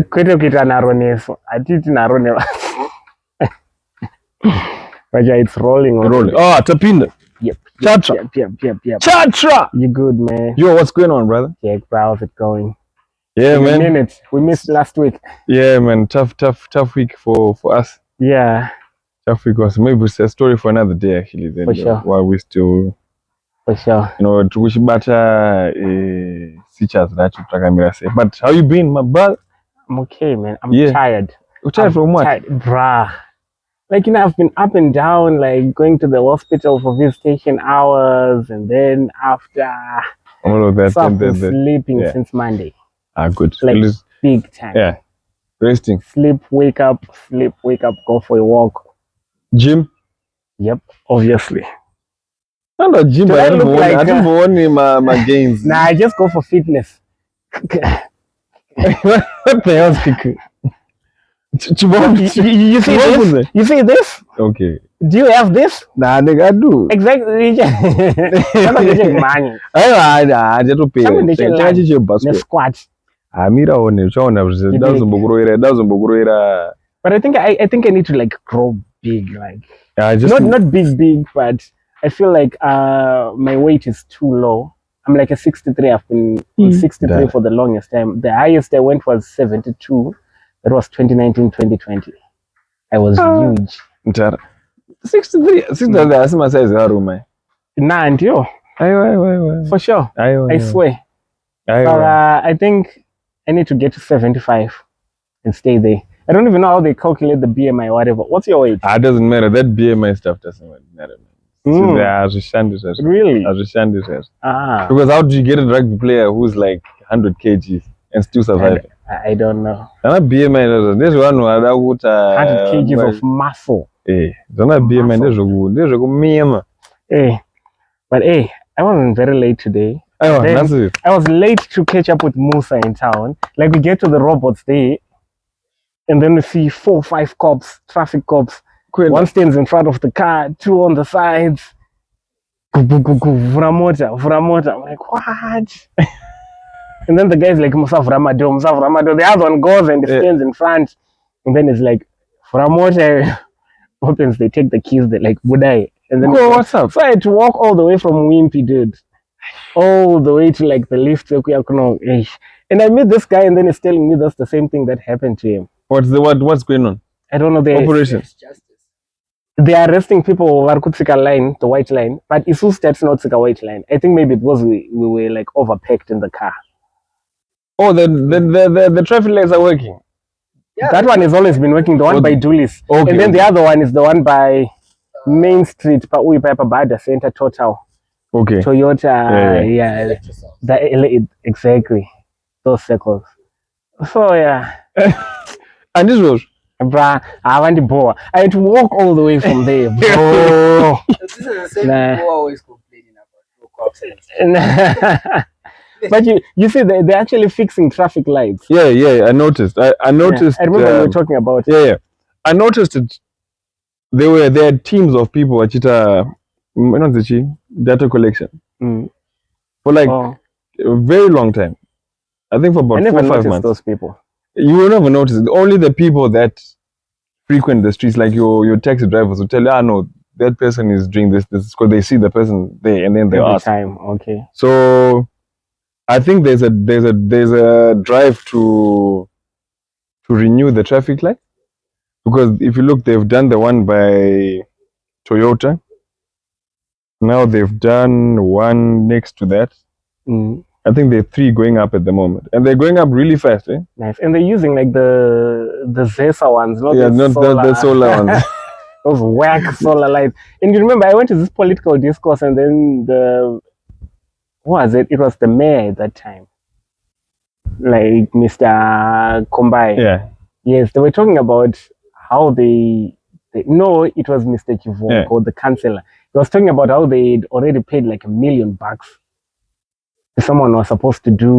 kwete kuita naro neso hatiti naro neva but yeah, it's rolling. Oh, tapinda. Yep. Chatra. Yep. Chatra. You good, man? Yo, what's going on, brother? Yeah, how's it going? Yeah, man. A minute. We missed last week. Yeah, man. Tough week for us. Yeah. Tough week was maybe it's a story for another day, actually. Then, for sure. While we still. For sure. You know, we should better see chat that you try say. But how you been, my brother? I'm okay, man. I'm tired. You're tired from what? Bruh. Like, you know, I've been up and down, like going to the hospital for visitation hours, and then after all of that, so I've been sleeping since Monday. Good. Like big time. Yeah. Resting. Sleep, wake up, go for a walk. Gym? Yep, obviously. I'm not gym, but I don't want my gains. Nah, I just go for fitness. What the hell's kicking? You see this? You see this? Okay. Do you have this? Nah, nigga, I do. Exactly. I just pay. The squat. But I think I need to like grow big, like not big, but I feel like my weight is too low. I'm like a 63. I've been 63 for the longest time. The highest I went was 72. That was 2019-2020. I was huge. 63. That's my size. Nah, and yo. For sure. I swear. I think I need to get to 75 and stay there. I don't even know how they calculate the BMI or whatever. What's your weight? It doesn't matter. That BMI stuff doesn't matter. Really? Because how do you get a rugby player who's like 100 kgs and still survive? I don't know. BMI, there's one 100 kgs of muscle. BMI. But I wasn't very late today. I was late to catch up with Musa in town. Like, we get to the robots there, and then we see 4 or 5 cops, traffic cops. One stands in front of the car, 2 on the sides. Vuramota. I'm like, what? And then the guy's like, Musa Vuramado. The other one goes and stands in front. And then it's like, Vuramota opens, they take the keys, they're like, Budai. And then what's up? So I had to walk all the way from Wimpy, dude. All the way to like the lift. And I met this guy, and then he's telling me that's the same thing that happened to him. What's going on? I don't know. The operation. They are arresting people over Kutsika line, the white line, but Isu steps not Tsika white line. I think maybe because we were like overpacked in the car. Oh, the traffic lights are working. Yeah, that one has always been working. The one by Dulles. Okay, and then the other one is the one by Main Street, but we by the Center Total. Okay. Toyota, exactly. Those circles. So yeah. And this was bruh, I want to bore. I had to walk all the way from there, bro. This is the same people always complaining about. But you see, they're actually fixing traffic lights. Yeah, I noticed. I noticed. I remember we were talking about it. Yeah. I noticed it. There had teams of people at data collection for like a very long time. I think for about 4 or 5 months. Those people. You will never notice it. Only the people that frequent the streets, like your taxi drivers, will tell you, no, that person is doing this because they see the person there, and then they ask. Time, okay. So I think there's a drive to renew the traffic light, because if you look, they've done the one by Toyota. Now they've done one next to that. I think there are 3 going up at the moment, and they're going up really fast. Nice, and they're using like the Zesa ones, not the solar ones. Those whack solar lights. And you remember, I went to this political discourse, and then what was it? It was the mayor at that time, like Mr. Kombai. Yeah. Yes, they were talking about how no, it was Mr. Chivon, or the councillor. He was talking about how they'd already paid like $1 million. Someone was supposed to do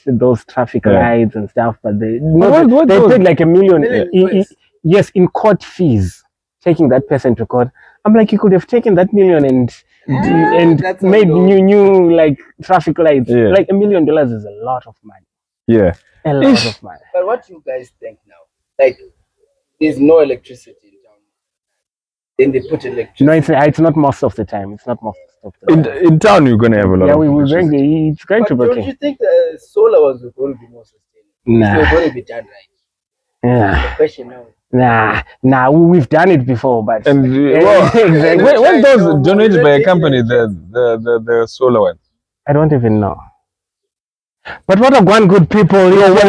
those traffic lights and stuff, but they paid like $1 million. Yes, in court fees, taking that person to court. I'm like, you could have taken that $1 million and made new like traffic lights. Like $1 million is a lot of money. Yeah. A lot of money. But what do you guys think now? Like, there's no electricity in town. Then they put electricity. No, it's not most of the time. It's not most of the time. In town, you're gonna have a lot. Yeah, of we're going. It's going But to be don't okay. you think the solar ones were going to be more sustainable? Nah. If they're going to be done right. Yeah. The question now. Nah. We've done it before, but And exactly. when those donated by a company, the solar one. I don't even know. But what a one good people. You know what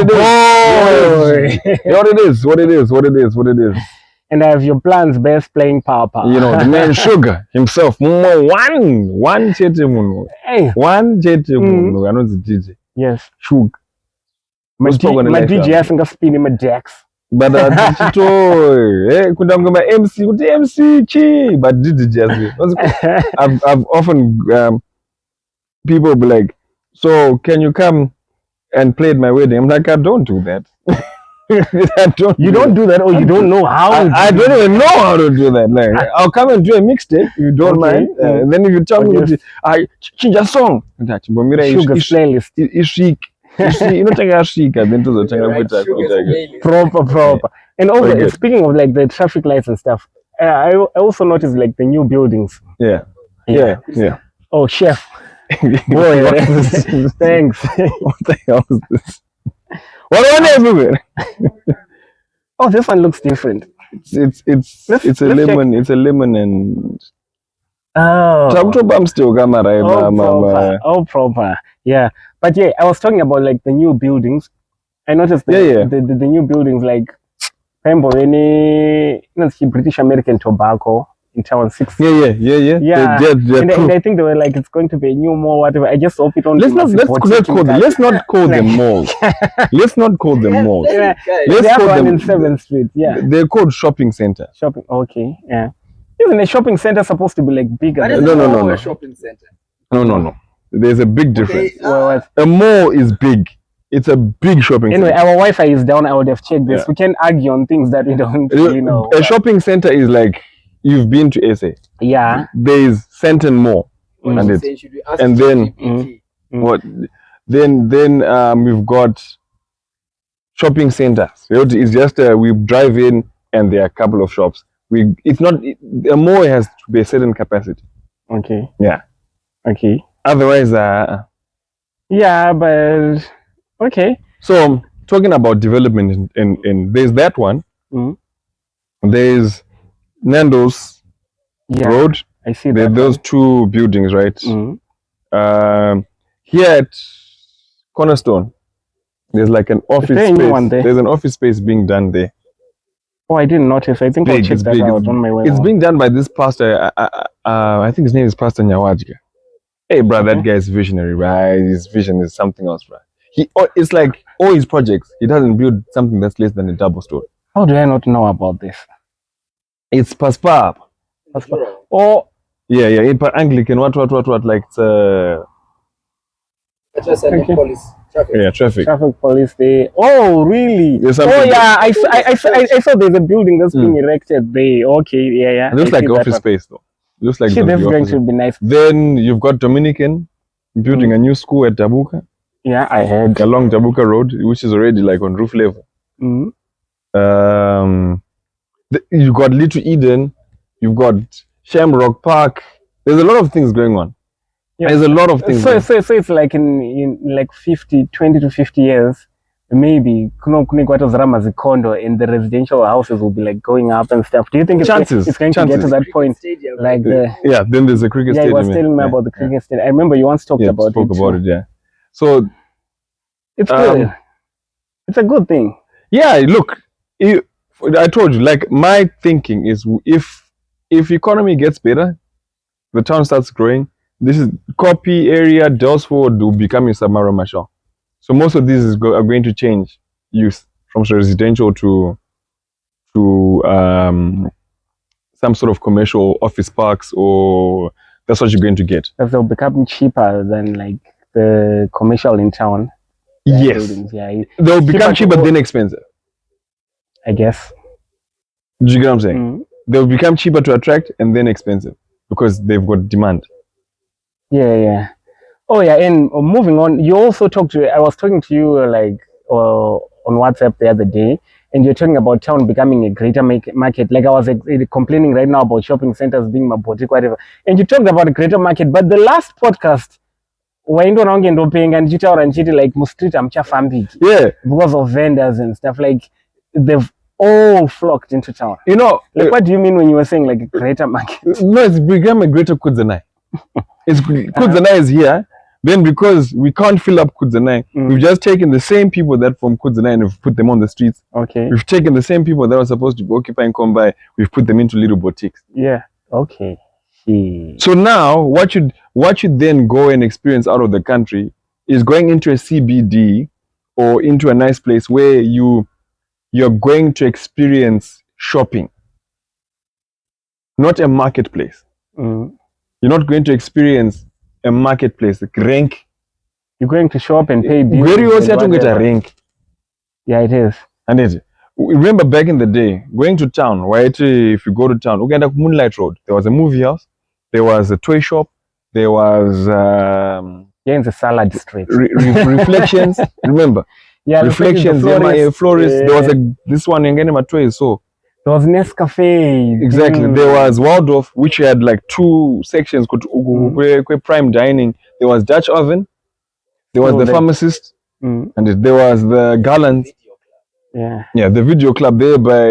it is. What it is. And I have your plans best playing Papa. You know, the man Sugar himself. One chete munu. Hey. One chete munu. I know the DJ. Yes. Sugar. My DJ hasn't got spinning my decks. But could my MC with the MC chi. But DJ I've often people be like, so can you come and play at my wedding? I'm like, I don't do that. You don't do that, or you don't know how. I don't even know how to do that. Like, I'll come and do a mixtape. You don't mind. And then if you tell me, I change a song. Sugar's playlist. You know, take a chic. Then to the proper. And also, speaking of like the traffic lights and stuff, I also noticed like the new buildings. Yeah. Oh, chef. Boy, thanks. What the hell is this? What everywhere? Oh, this one looks different. It's a lemon. Check. It's a lemon and. Oh. Still proper. Yeah, but yeah, I was talking about like the new buildings. I noticed the new buildings like Pembo, British American Tobacco in town 6. Yeah. And I think they were like, it's going to be a new mall, whatever. I just hope it don't. Let's not call them malls. Let's not call them malls. Yeah. Let's call them in 7th Street. Yeah, they're called shopping center. Shopping. Okay. Yeah. Isn't a shopping center supposed to be like bigger? No. A shopping center. No. There's a big difference. Okay. A mall is big. It's a big shopping center. Anyway, our Wi-Fi is down. I would have checked this. Yeah. We can argue on things that we don't, A shopping center is like, you've been to SA. Yeah. There's Centon Mall. And then what? Then we've got shopping centers. It's just we drive in and there are a couple of shops. A mall has to be a certain capacity. Okay. Yeah. Okay. Otherwise, yeah, but okay. So talking about development in there's that one. There's Nando's Road. I see that. Those two buildings, right? Here at Cornerstone, there's like an office space. There's an office space being done there. Oh, I didn't notice. I think I'll check that out on my way. It's being done by this pastor. I think his name is Pastor Nyovest. Hey, bro, that guy is visionary, right? His vision is something else, bro. It's like all his projects, he doesn't build something that's less than a double story. How do I not know about this? It's Paspap. Oh, yeah. In Anglican, what? Like police. Traffic. Yeah, traffic police. Oh, really? Oh, yeah. I saw there's a building that's being erected there. Okay, yeah. It looks like office space, though. It looks like that's going to be nice. Then you've got Dominican building a new school at Jabuka. Yeah, I heard. Along Jabuka Road, which is already like on roof level. You've got Little Eden. You've got Shamrock Park. There's a lot of things going on. Yeah. There's a lot of things. So it's like in like 20 to 50 years, maybe Kondo and the residential houses will be like going up and stuff. Do you think it's going to get to that point? Like then there's a cricket stadium. Yeah, you was telling me about the cricket stadium. I remember you once talked about it. Yeah. So it's good. It's a good thing. Yeah, look, I told you, like my thinking is if economy gets better, the town starts growing. This is Copy area, Delsford will become a Samara Marshall. So most of these are going to change use from residential to some sort of commercial office parks, or that's what you're going to get. Because they'll become cheaper than like the commercial in town. Yes. Yeah. They'll become cheaper then expensive. I guess. Do you get what I'm saying? They'll become cheaper to attract and then expensive because they've got demand. Yeah. Oh yeah, and moving on, you also I was talking to you like on WhatsApp the other day, and you're talking about town becoming a greater market. Like I was complaining right now about shopping centers being boutique, whatever. And you talked about a greater market, but the last podcast, waendo nange ndopinga ndichitaura ndichiti like mustreet amchafambiki because of vendors and stuff, like they've all flocked into town. You know, like what do you mean when you were saying like a greater market? No, it's become a greater Kudzanai. It's Kudzanai is here. Then because we can't fill up Kudzanai, we've just taken the same people that from Kudzanai and we've put them on the streets. Okay. We've taken the same people that were supposed to be occupying Kombai, we've put them into little boutiques. Yeah. Okay. So now what you then go and experience out of the country is going into a CBD or into a nice place where you're going to experience shopping, not a marketplace. You're not going to experience a marketplace, like rank. You're going to shop and pay bills. Gweru also have to get a rank. Yeah, it is. And it. Remember back in the day, going to town, right? If you go to town, we get Moonlight Road. There was a movie house, there was a toy shop, there was in the salad street. Reflections. Remember? Yeah, Reflections. Florist. There was this one again. My toy so. There was Nescafe. Exactly. There was Waldorf, which had like 2 sections. Prime dining. There was Dutch oven. There was the pharmacist, and there was the Gallant. Yeah, the video club there by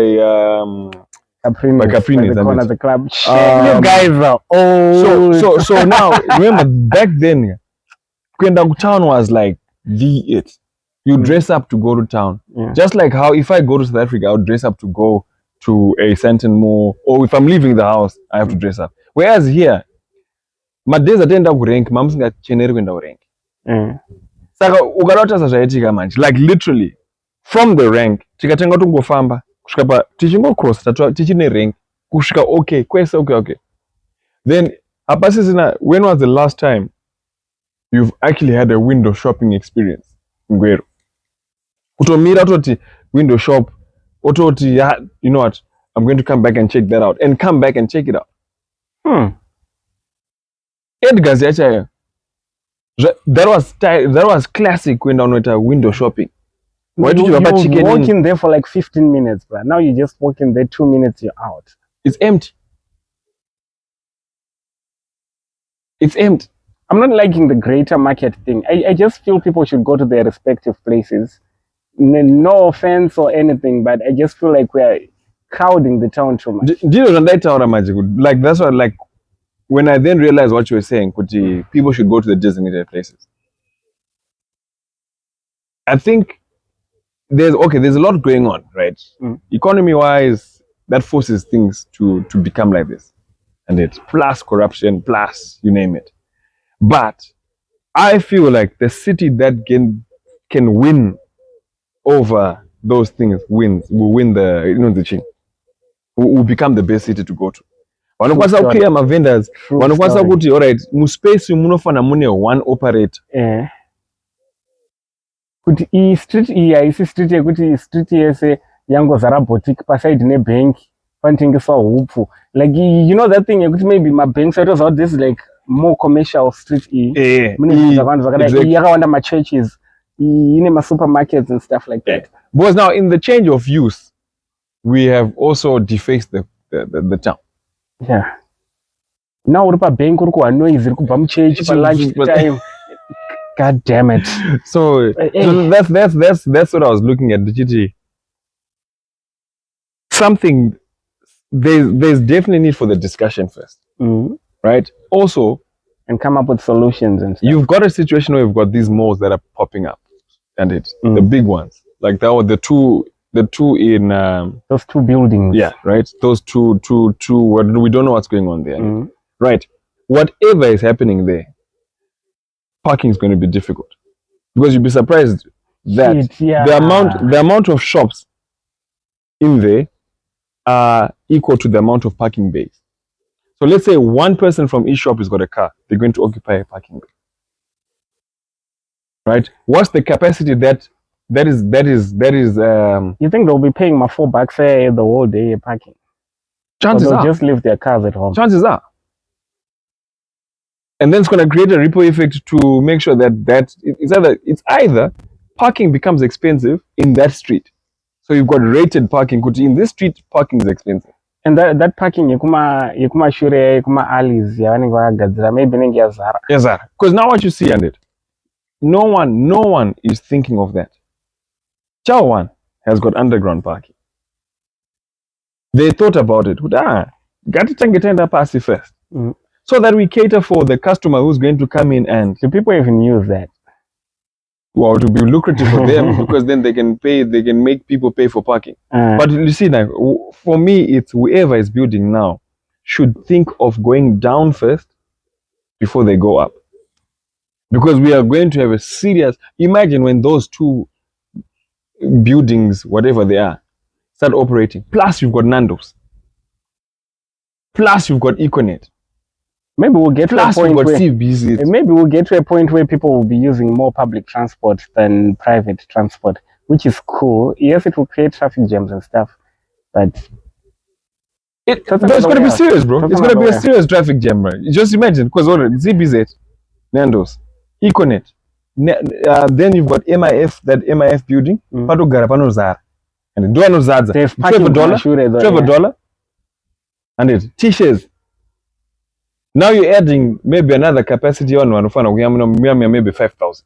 Caprinis. The corner of the club. You guys are old. So now remember back then, Kwenda town was like the it. You dress up to go to town. Just like how if I go to South Africa, I would dress up to go to a Sandton Mall, or if I'm leaving the house, I have to dress up. Whereas here, my days attend up rank, mam's got cheneri kwenda rank. Saka ukarota zvaaitika manje, like literally from the rank tikatenga tungofamba kusvika pa tichingo cross tichine rank kusvika okay kwese okay. Then apasisina, when was the last time you've actually had a window shopping experience in Gweru? Kutomira toti window shop ototi, you know what, I'm going to come back and check that out, and come back and check it out. Edgar's yacha. That was classic when down with a window shopping. Why did you walk in there for like 15 minutes, but now you just walk in there 2 minutes, you're out. It's empty. It's empty. I'm not liking the greater market thing. I just feel people should go to their respective places. No offense or anything, but I just feel like we're crowding the town too much. Do you know that town magic? Like that's what, like when I then realized what you were saying, people should go to the designated places. I think there's a lot going on, right? Economy wise, that forces things to become like this, and it's plus corruption, plus you name it. But I feel like the city that can win over those things will win the ching. Will become the best city to go to. Wanokwanisa kuclear ma vendors, wanokwanisa kuti alright, mu space munofana mune one operator. Kuti I street haisi street yekuti street yese yangozara boutique paside ne bank panotengeswa hupfu. Like you know that thing yekuti maybe ma banks are out this like more commercial street mune vanhu vakadai yakawanda ma churches ine ma supermarkets and stuff like that. Because now in the change of use, we have also defaced the town. Yeah. Now uri pa bank uri kuwa noise iri kubva mu church pa lunch time. God damn it. So that's what I was looking at. Something there's definitely need for the discussion first. Right? Also, and come up with solutions and stuff. You've got a situation where you've got these malls that are popping up, and the big ones. Like that were the two in those 2 buildings. Yeah, right. Those two we don't know what's going on there. Right. Whatever is happening there, parking is going to be difficult, because you'll be surprised that the amount of shops in there are equal to the amount of parking bays. So let's say one person from each shop has got a car, they're going to occupy a parking bay. Right? What's the capacity that is you think they'll be paying my $4 the whole day parking? Chances are just leave their cars at home. Chances are. And then it's going to create a ripple effect to make sure that it's either parking becomes expensive in that street. So you've got rated parking. In this street, parking is expensive. And that parking yekuma shure yekuma alleys yavanenge vakagadzira maybe inenge yazara. Yes, sir. Because now what you see on it, no one is thinking of that. Chawan has got underground parking. They thought about it. Got to tangitenda passy first. So that we cater for the customer who's going to come in, and do people even use that? Well, to be lucrative for them, because then they can make people pay for parking. But you see, like, for me, it's whoever is building now should think of going down first before they go up. Because we are going to have a serious, imagine when those two buildings, whatever they are, start operating. Plus you've got Nando's. Plus you've got Econet. Maybe we'll get to a point where maybe we'll get to a point where people will be using more public transport than private transport, which is cool. Yes, it will create traffic jams and stuff, but it's going to be serious, bro. It's going to be a serious traffic jam, right? Just imagine, because already ZBZ, Nando's, Econet, then you've got MIF, that MIF building, Patogara Zara, and Duano Zaza, $12, and it T-shirts. Now you're adding maybe another capacity on maybe 5,000.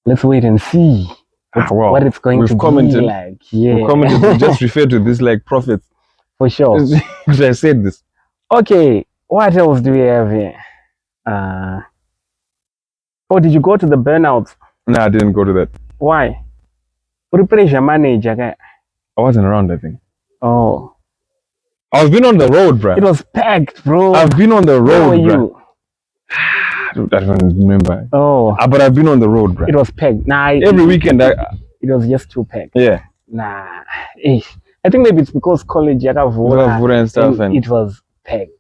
Let's wait and see what it's going to be like. Yeah. We've commented, we just refer to this like prophets. For sure. I said this. Okay, what else do we have here? Oh, did you go to the Burnouts? No, I didn't go to that. Why? Pressure manager. I wasn't around, I think. Oh. I've been on the road, bro. It was packed, bro. I've been on the road, Where were you? I don't remember. Oh. But I've been on the road, bro. It was packed. Nah. Every weekend, it was just too packed. Yeah. Nah. I think maybe it's because college and stuff, and it was packed.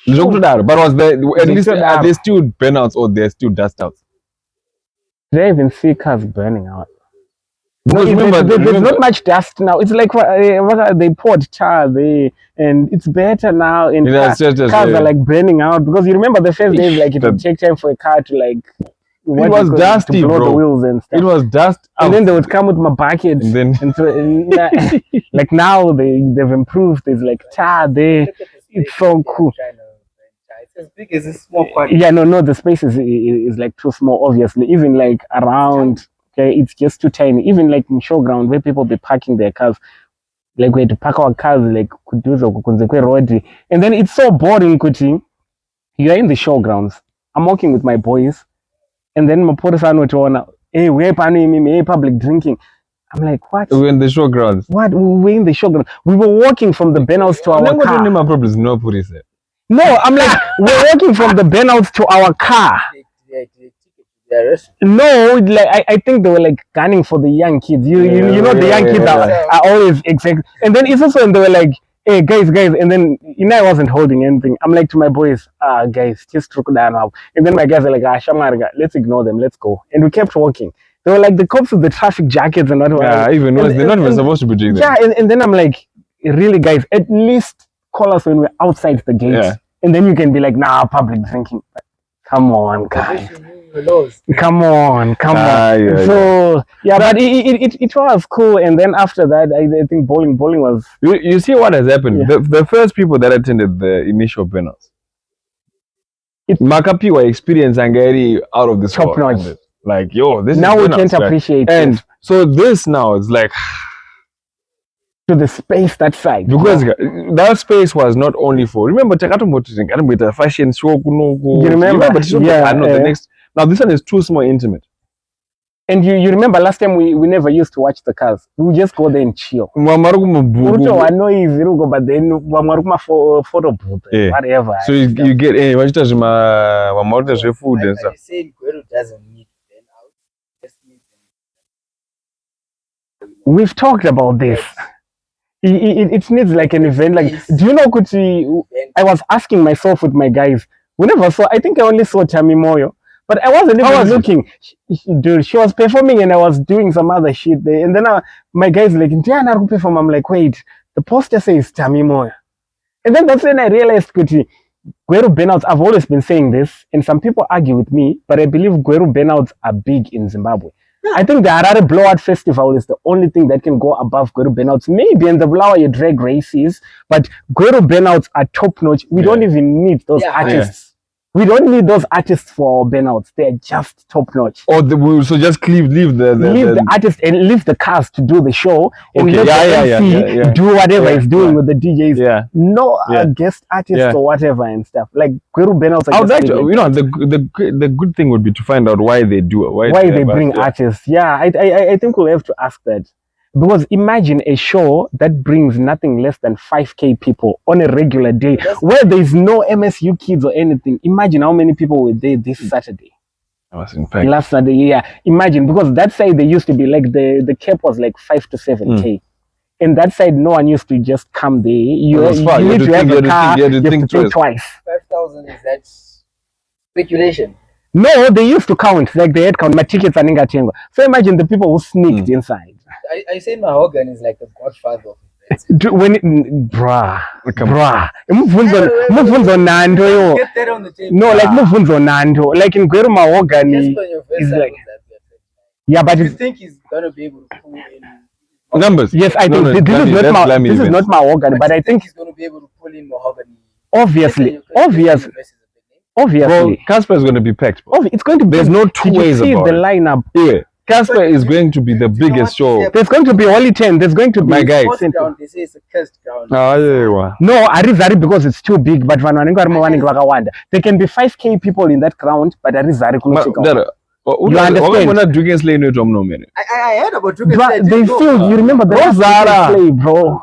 But was there, at least are they still burnouts or they're still dust outs? Did I even see cars burning out? Because there's not much dust now. It's like they poured tar there, and it's better now. And cars are like burning out, because you remember the first days, like it would take time for a car to like. It was dusty, to blow bro. The wheels and stuff. It was dust, and then they would come with my bucket. And so, like now they've improved. There's like tar there. It's so cool. It's as big as a small party. Yeah, no, the space is like too small. Obviously, even like around. Okay, it's just too tiny. Even like in showground where people be parking their cars, like we had to park our cars like road, and then it's so boring. Kuti, you are in the showgrounds. I'm walking with my boys, and then my portfolio to hey, we're public drinking. I'm like, what? We're in the showgrounds. What? We're in the showgrounds. We were walking from the Burnouts to our car. No, I'm like, we're walking from the Burnouts to our car. No, like I think they were like gunning for the young kids. You know the young kids are always exact. And then it's also when they were like, hey guys, and then I wasn't holding anything. I'm like to my boys, guys, just look down now. And then my guys are like, shamarga, let's ignore them, let's go. And we kept walking. They were like the cops with the traffic jackets and whatever. Yeah, even worse, they're not even supposed to be doing that. Yeah, and then I'm like, really guys, at least call us when we're outside the gates. Yeah. And then you can be like, nah, public drinking. But come on, guys. Come on. Yeah, so but it was cool, and then after that, I think bowling was. You see what has happened? Yeah. The first people that attended the initial Burnouts, Makapi were experiencing out of this top notch. Like this. Now we can't appreciate. And so this now it's like to the space that side, because that space was not only for. Remember, fashion show. You remember? The next. Now this one is too small, intimate. And you remember last time we never used to watch the cars. We would just go there and chill. But then photo booth, whatever. So you get food and stuff. Saying Gweru doesn't need We've talked about this. It needs like an event. Like, do you know, Kuti? I was asking myself with my guys. I think I only saw Tami Moyo. But I wasn't even looking. She was performing and I was doing some other shit there. And then my guys like, I'm like, wait, the poster says Tami Moyo. And then that's when I realized, Gweru Burnouts, I've always been saying this, and some people argue with me, but I believe Gweru Burnouts are big in Zimbabwe. I think the Harare Blowout Festival is the only thing that can go above Gweru Burnouts. Maybe in the Bulawayo drag races, but Gweru Burnouts are top notch. We don't even need those artists. We don't need those artists for burnouts. They're just top notch. Or so just leave the artist and leave the cast to do the show and let the MC do whatever he's doing with the DJs. Yeah. No guest artists or whatever and stuff. Like Gweru Burnouts. I would like to, you know, the good thing would be to find out why they do it. Why they bring artists. Yeah, I think we'll have to ask that. Because imagine a show that brings nothing less than 5K people on a regular day where there's no MSU kids or anything. Imagine how many people were there this Saturday. Was in fact. Last Saturday, yeah. Imagine, because that side they used to be like the cap was like 5 to 7K. And that side, no one used to just come there. You need to have a car, you have to think twice. 5,000, is that speculation? No, they used to count, like they had count my tickets and Ingatengo. So imagine the people who sneaked inside. I say Mahogany is like the godfather of it. Bruh. Muvunzo Nando. Get that on the table. No, like Muvunzo Nando. Like in Gweru Mahogany. Is like, yeah, but you think he's gonna be able to pull in numbers? Yes, I think this is not Mahogany, but I think he's gonna be able to pull in Mahogany. Obviously. Bro, Casper is going to be packed. It's going to be. There's no two ways about the lineup. Yeah. Casper is going to be the biggest show. There's going to be only 10. There's going to be my guy. They say it's a cursed ground. No, Arizari because it's too big. But there can be 5K people in that ground, but Arizari you understand? I heard about Drinking They filled. You remember the Zara, bro?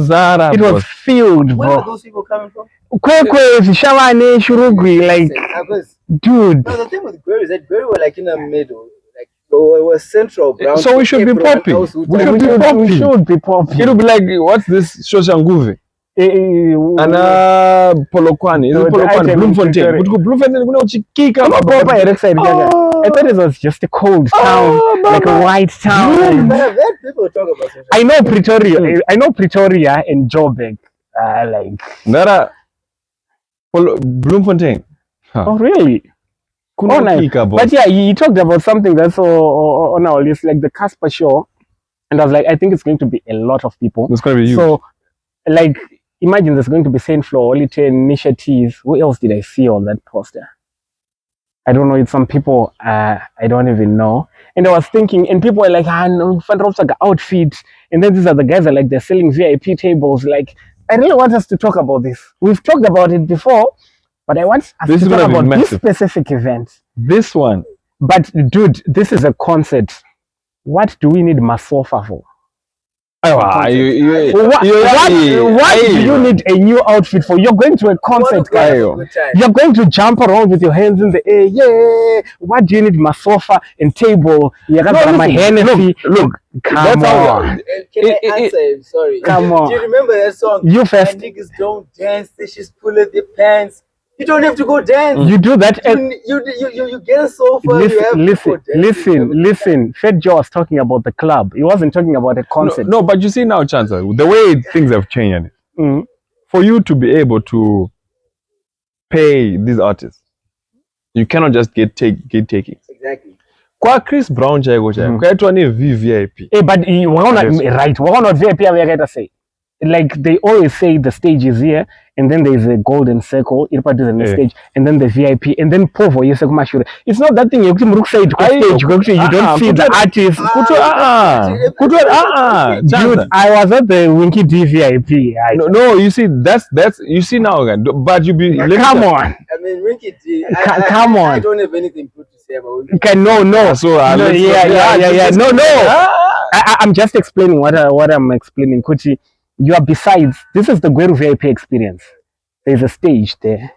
Zara. It was filled, bro. Where are those people coming from? Shavane, Shurugwi, like, dude. No, the thing with Gweru is that Gweru were like in the middle, like it was central ground. So we should be popping. We should be popping. It'll be like, what's this? Shoshanguve. And Polokwani. Is it Polokwani? Bloemfontein. I thought it was just a cold town, like a white town. I know Pretoria. I know Pretoria and Joburg. Like Nara Bloemfontein. Oh really? Oh, nice. But yeah, he talked about something that's on our list, like the Casper show, and I was like, I think it's going to be a lot of people. It's going to be huge. So, like, imagine there's going to be Saint Floor, only 10 Nisha Teas. Who else did I see on that poster? I don't know. It's some people I don't even know. And I was thinking, and people were like, no, outfit. And then these are the guys that are like they're selling VIP tables. Like, I really want us to talk about this. We've talked about it before, but I want us to talk about this specific event. This one. But dude, this is a concert. What do we need Masofa for? What do you need a new outfit for? You're going to a concert, guy. You're going to jump around with your hands in the air. Yeah. What do you need Masofa and table? Look, come on. Can I answer him? Sorry. Come on. Do you remember that song? You first. Niggas don't dance. They just pull up their pants. You don't have to go dance. You do that. You get a sofa. Listen. Fed Joe was talking about the club. He wasn't talking about a concert. No, but you see now, Chancellor, the way things have changed. For you to be able to pay these artists, you cannot just get taking. Exactly. Kwa Chris Brown VVIP. But we're not VIP. I say. Like they always say, the stage is here, and then there's a golden circle, the stage, and then the VIP, and then Povo. It's not that thing. You don't see the artist. Dude, I was at the Winky D VIP. No, you see, that's you see now again. But you be come on. I mean, Winky D. Come on. I don't have anything good to say about Winky. No. So No. I'm just explaining what I'm explaining, Kuchi. You are besides, this is the Gweru VIP experience. There's a stage there.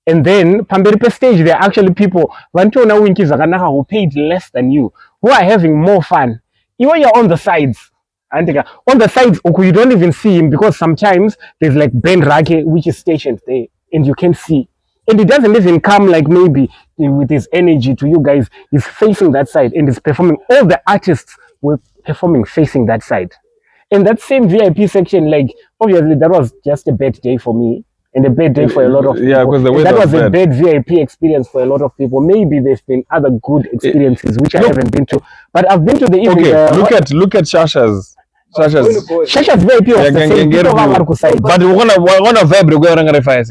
And then, Pamberipe stage, there are actually people who paid less than you, who are having more fun. Even you're on the sides. On the sides, you don't even see him because sometimes there's like Ben Rake, which is stationed there, and you can see. And he doesn't even come like maybe with his energy to you guys. He's facing that side and he's performing. All the artists were performing facing that side. In that same VIP section, like, obviously that was just a bad day for me. and a bad day for a lot of people. Yeah, because the And weather that was was a bad. bad VIP experience for a lot of people. Maybe there's been other good experiences which I haven't been to, but I've been to the even Okay, look at Shasha's. Shasha's VIP was the same. People were kuside. But we're gonna vibe the way we're fire.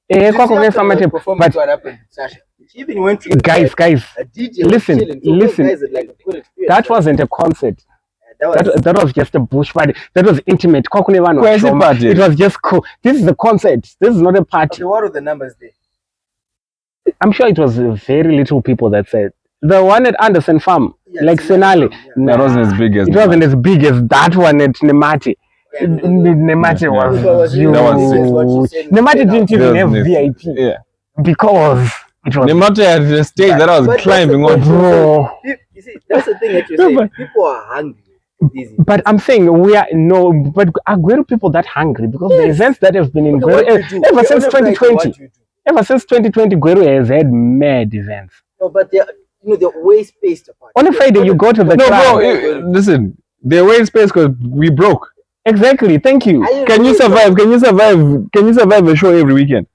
But what happened with Sasha. She even went to guys, a DJ listen. Guys had, like, a good experience, That wasn't a concert. That was just a bush party. That was intimate. It was just cool. This is a concert. This is not a party. Okay, what are the numbers there? I'm sure it was very little people that said. The one at Anderson Farm, like Senali, That wasn't as big as it wasn't as big as that one at Nemati. Nemati was huge. That was sick. Nemati didn't even have Business. VIP Yeah. because it was Nemati had a stage that I was But climbing that's on. the bro. You see, that's the thing that you're saying. People are hungry. But I'm saying but are Gweru people that hungry? Because the events that have been in Gweru ever since 2020. Ever since 2020, Gweru has had mad events. No, but they're way spaced apart. On a Friday, you go to the No, club. bro, listen. They're way in space because we broke. Exactly. Thank you. Can you survive? Can you survive a show every weekend?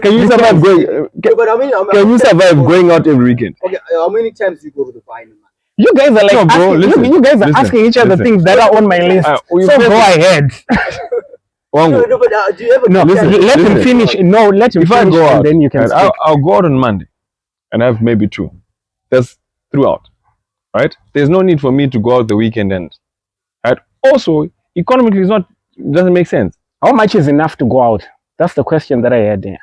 Can you survive going? Can you survive going out every weekend? Okay, how many times do you go to the final? You guys are like No, bro, asking, you guys are asking each other things that are on my list. So go ahead. No, but do you ever? No, let him finish. No, let him If I finish, go and out, then you can right, speak. I'll go out on Monday, and I have maybe 2. That's throughout, right? There's no need for me to go out the weekend end, right? Also, economically, doesn't make sense. How much is enough to go out? That's the question that I had there.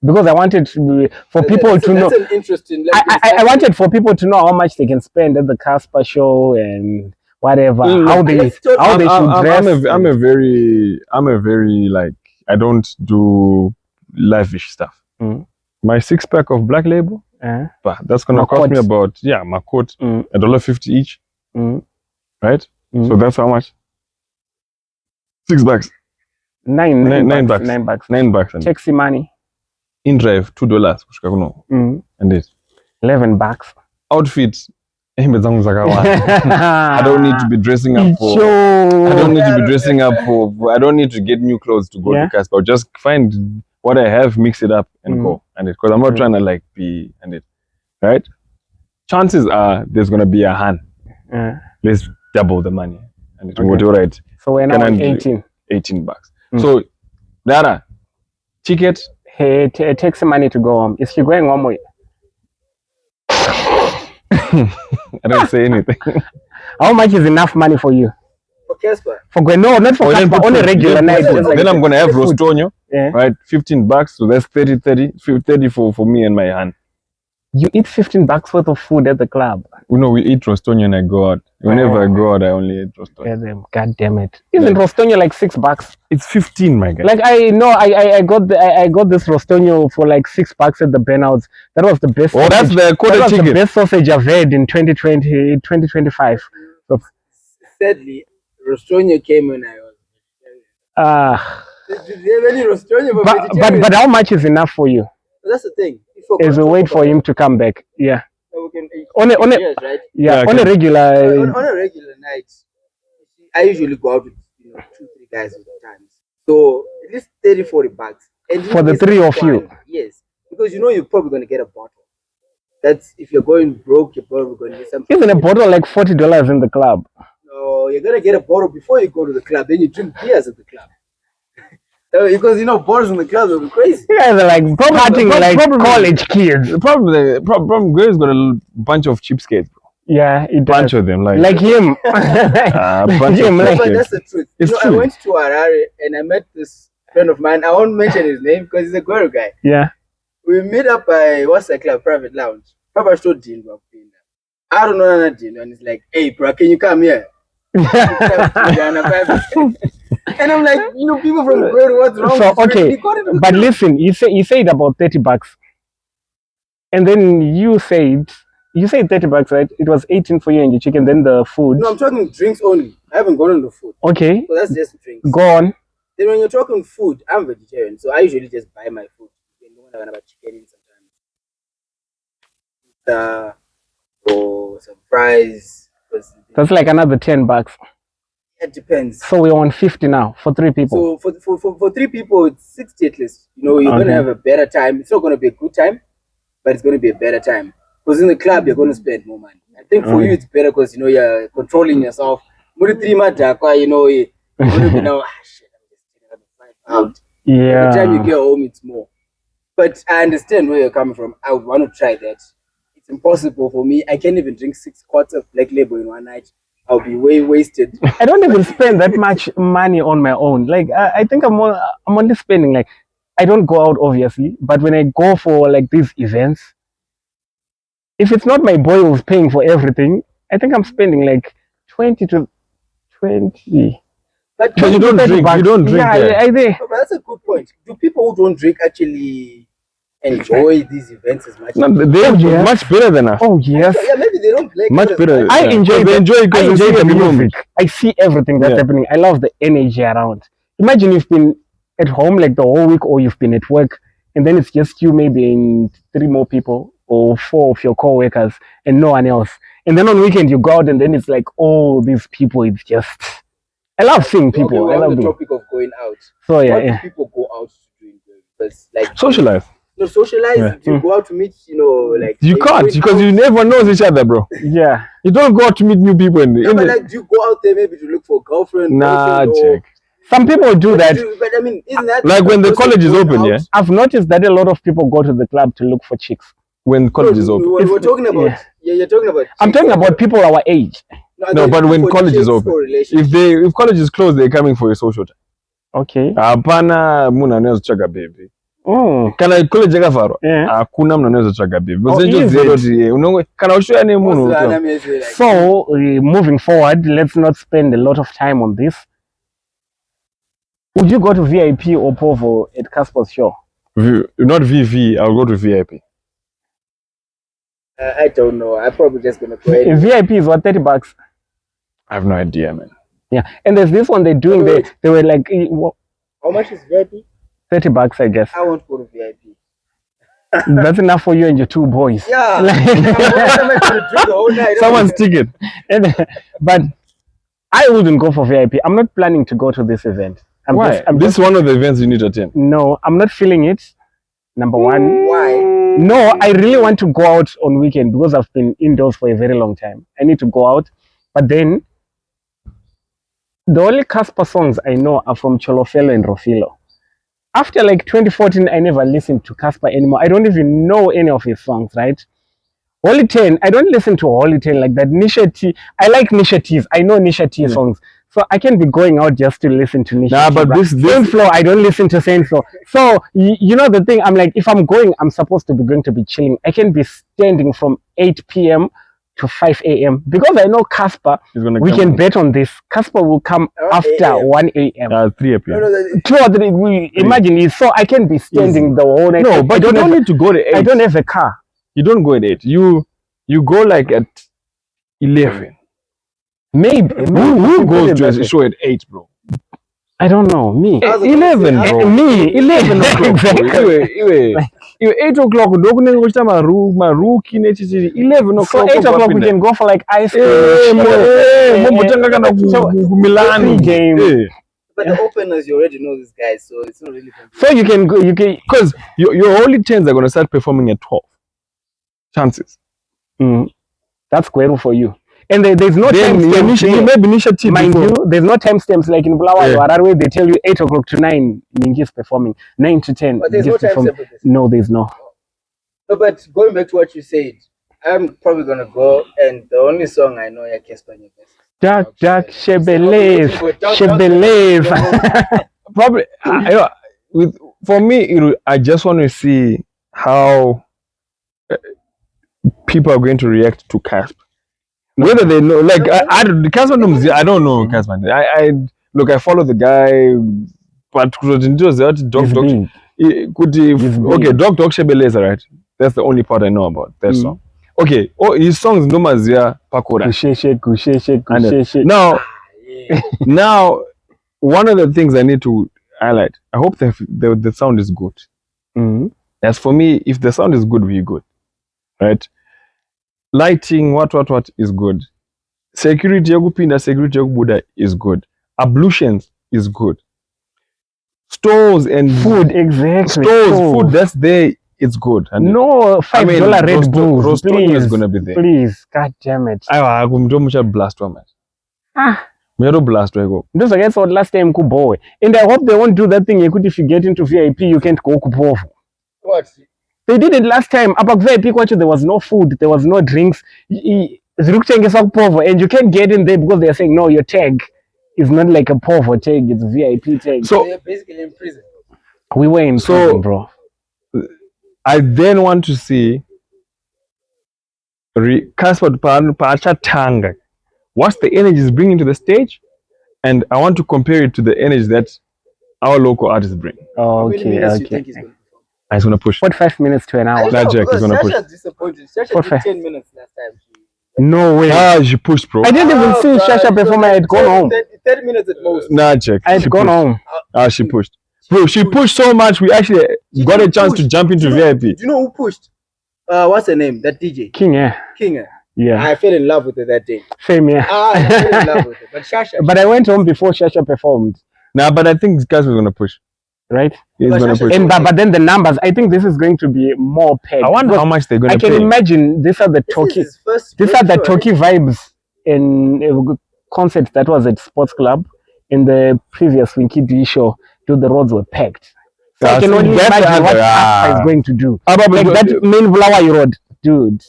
Because I wanted for people to know. That's an interesting. I wanted for people to know how much they can spend at the Casper show and whatever. How they should dress. I'm a very like, I don't do lavish stuff. My 6-pack of Black Label, but that's gonna cost me about my coat $1.50 each, right? So that's how much? 6 bucks. $9 bucks. $9 Taxi money. In drive $2 and it $11. Outfits. I don't need to be dressing up for. I don't need to get new clothes to go to Casper. Just find what I have, mix it up, and go. And it, because I'm not trying to like be and it, right? Chances are there's gonna be a hand. Let's double the money, and it will go right. So we're now on $18. So, Dara, ticket. Hey, it takes some money to go home. Is she going home? I don't say anything. How much is enough money for you? For Casper? For Gweru? No, not for Casper. On a regular night. Then I'm gonna have Rostonio, right? $15. So that's 30 for me and my hand. You eat $15 worth of food at the club. No, we eat Rostonio and I go out. Whenever I go out, I only eat Rostonio. God damn it! Isn't Rostonio like $6? It's 15, my guy. Like I got this Rostonio for like $6 at the Burnouts. That was the best. Oh, that's the quarter chicken. The best sausage I've had in 2025. So, sadly, Rostonio came when I was. Did you have any Rostonio for vegetarian? But how much is enough for you? That's the thing. As we wait for him to come back, yeah. So we can on a right? Yeah, on a regular. On a regular night, I usually go out with 2-3 guys at times. So at least $30-40. And for the 3 of you. Yes, because you're probably gonna get a bottle. That's if you're going broke, you're probably gonna get something. Isn't a bottle like $40 in the club? No, you're gonna get a bottle before you go to the club. Then you drink beers at the club. Because bottles in the club will be crazy. You guys are like partying like college kids. The problem Gweru's got a bunch of cheapskates, bro. Yeah, it does. Bunch of them, like him. bunch of but that's the truth. It's true. I went to Harare and I met this friend of mine. I won't mention his name because he's a Gweru guy. Yeah. We meet up by what's the club? Private Lounge. Papa showed Dean. I don't know Dean, and he's like, "Hey, bro, can you come here?" And I'm like, people from Gweru, what's wrong? So okay, but listen, you said about $30, and then you said $30, right? It was 18 for you and your chicken. Then the food. No, I'm talking drinks only. I haven't gone on the food. Okay. So that's just drinks. Go on. Then when you're talking food, I'm vegetarian, so I usually just buy my food. When I have chicken sometimes, or some fries. That's like another $10. It depends. So we're on 50 now for 3 people. So for 3 people, it's 60 at least. You know, you're gonna have a better time. It's not gonna be a good time, but it's gonna be a better time. Because in the club, you're gonna spend more money. I think for you, it's better because you know you're controlling yourself. You know, you're gonna be now. Shit, I'm just out. Yeah. By the time you get home, it's more. But I understand where you're coming from. I would want to try that. It's impossible for me. I can't even drink 6 quarts of Black Label in one night. I'll be way wasted. I don't even spend that much money on my own. Like I think I'm only spending like, I don't go out obviously, but when I go for like these events, if it's not my boy who's paying for everything, I think I'm spending like 20 to 20. But you don't drink. bucks. You don't drink. Yeah, I think. But that's a good point. Do people who don't drink actually enjoy these events as much? No, they're yes. much better than us. Oh yes. Yeah, maybe they don't play. Much better. I enjoy they enjoy it because the the music. I see everything that's happening. I love the energy around. Imagine you've been at home like the whole week, or you've been at work, and then it's just you, maybe in 3 more people or 4 of your co-workers and no one else. And then on weekend you go out, and then it's like all these people. It's just, I love seeing people. Okay, I love the topic of going out. So what do people go out to do? Because like socialize. No, socialize. Yeah. You go out to meet, you know, like you can't because you never know each other, bro. Yeah, you don't go out to meet new people. But like, do you go out there maybe to look for a girlfriend? Nah, check. Some people do that. But I mean, isn't that like when the college is open? Out? Yeah, I've noticed that a lot of people go to the club to look for chicks when college is open. We're talking about you're talking about. I'm talking about people our age. No, but when college is open, if college is closed, they're coming for a social time. Okay. Hapana, muna anaweza chaga baby. Kana college yakavharwa hakuna munhu anaweza chaga baby kana ushoya nemunhu. So moving forward, let's not spend a lot of time on this. Would you go to VIP or Povo at Casper's show? Not VV, I'll go to VIP. I don't know. I'm probably just gonna go ahead. VIP is what, 30 bucks? I have no idea, man. Yeah, and there's this one they're doing. They were like, how much is VIP? 30 bucks, I guess. I won't go to VIP. That's enough for you and your 2 boys. Yeah. Someone's ticket. But I wouldn't go for VIP. I'm not planning to go to this event. Why? This is one of the events you need to attend. No, I'm not feeling it. Number one. Why? No, I really want to go out on weekend because I've been indoors for a very long time. I need to go out. But then, the only Casper songs I know are from Cholofelo and Rofilo. After like 2014, I never listened to Casper anymore. I don't even know any of his songs, right? Holy 10, I don't listen to Holy 10 like that. Nisha T, I like Nisha T's. I know Nisha T songs. So I can't be going out just to listen to Nisha T. Nah, but this Saint Flow, I don't listen to Saint Flow. So, you know the thing, I'm like, if I'm going, I'm supposed to be going to be chilling. I can be standing from 8 p.m. to 5 a.m. Because I know Casper, we can bet on this. Casper will come after 1 a.m. 3 p.m. 2 or 3, we imagine it. So I can be standing the whole night. No, but you don't need to go to 8. I don't have a car. You don't go at 8. You go like at 11. Maybe. Who goes to a show at 8, bro? I don't know. Me. 11, bro. Me. 11 o'clock. Exactly. 8 o'clock. 11 o'clock. So 8 o'clock we can go for like ice cream. Game. But the openers, you already know these guys, so it's not really. So you can go. Because your Holy 10s are gonna start performing at 12. Chances. That's Gweru for you. And there's no timestamps. Mind you, there's no timestamps like in Bulawayo or Harare. They tell you 8 o'clock to 9, Mingi is performing. 9 to 10. But there's no timestamp for this. No, there's no. No, but going back to what you said, I'm probably gonna go, and the only song I know is Casper Nyovest. Dark, Shebelez. Probably, for me, I just want to see how people are going to react to Casper. Whether they know, like Casper, I don't know Casper. I follow the guy, but Doc Shebeleza, right? That's the only part I know about that song. Okay, his songs Nomazia Pakora. Now, one of the things I need to highlight, I hope the sound is good. As for me, if the sound is good, we're good, right? Lighting, what is good. security yakupinda, security yakubuda is good. Ablutions is good. Stores and Food, exactly. stores, food that's there, it's good. And no $5 Red Bulls, Rostonia please. is gonna be there. Please, god damn it. I kumtomusha blast one man. Ah, Mero blast wego. those I guess what last time kuboy. And I hope they won't do that thing. If you get into VIP, you can't go kubovu. What? They did it last time. About VIP, there was no food, there was no drinks. And you can't get in there because they are saying no, your tag is not like a povo tag, it's VIP tag. So So they're basically in prison. we were in prison, bro. I then want to see Casper Tanga. What's the energy is bringing to the stage? And I want to compare it to the energy that our local artists bring. Oh, How many okay, minutes you okay. think he's going to perform? I just want to push. 45 minutes to an I hour. don't know, Jack is because gonna push. Shasha's disappointed. Shasha What did fair? 10 minutes last time. No way. She pushed, bro. I didn't even see bruh, Shasha it was perform. I had gone home. 30 minutes at most. Jack. I had gone home. She pushed. Bro, she pushed so much, we actually got a chance to jump into VIP. Do you know who pushed? What's her name? That DJ? King, yeah. King. Yeah. I fell in love with her that day. Same, yeah. I fell in love with her. But Shasha. But I went home before Shasha performed, Nah, but I think Casper's gonna push. right? He's But gonna Shasha- push. And but then the numbers, I think this is going to be more paid. I wonder how much they're gonna I can pay. imagine these are the This is talkie. his first These are the show, talkie vibes in a concert that was at Sports Club. In the previous Winky D show, the roads were packed. So I can so only that's the imagine what other- Casper is going to do. But Like that main Flower Road, dude.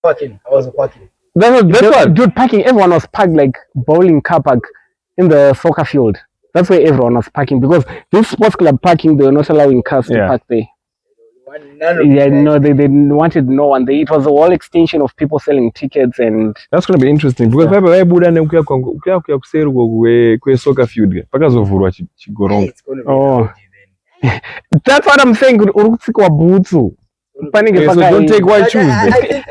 Parking. I was parking. that's what. Dude, parking, everyone was parked like bowling car park in the soccer field. That's where everyone was parking because this sports club parking, they were not allowing cars to Yeah. park there. None of Yeah, you guys- no, they wanted no one. It was a whole extension of people selling tickets and That's gonna be interesting because papa vaibuda neukuya kuseri kwe soccer field pakazovhurwa Hey, chigoronga. it's going to be Oh. rowdy then. that's what I'm saying. Urukutsikwa butsu. Panenge Okay, so paka- don't take white shoes then.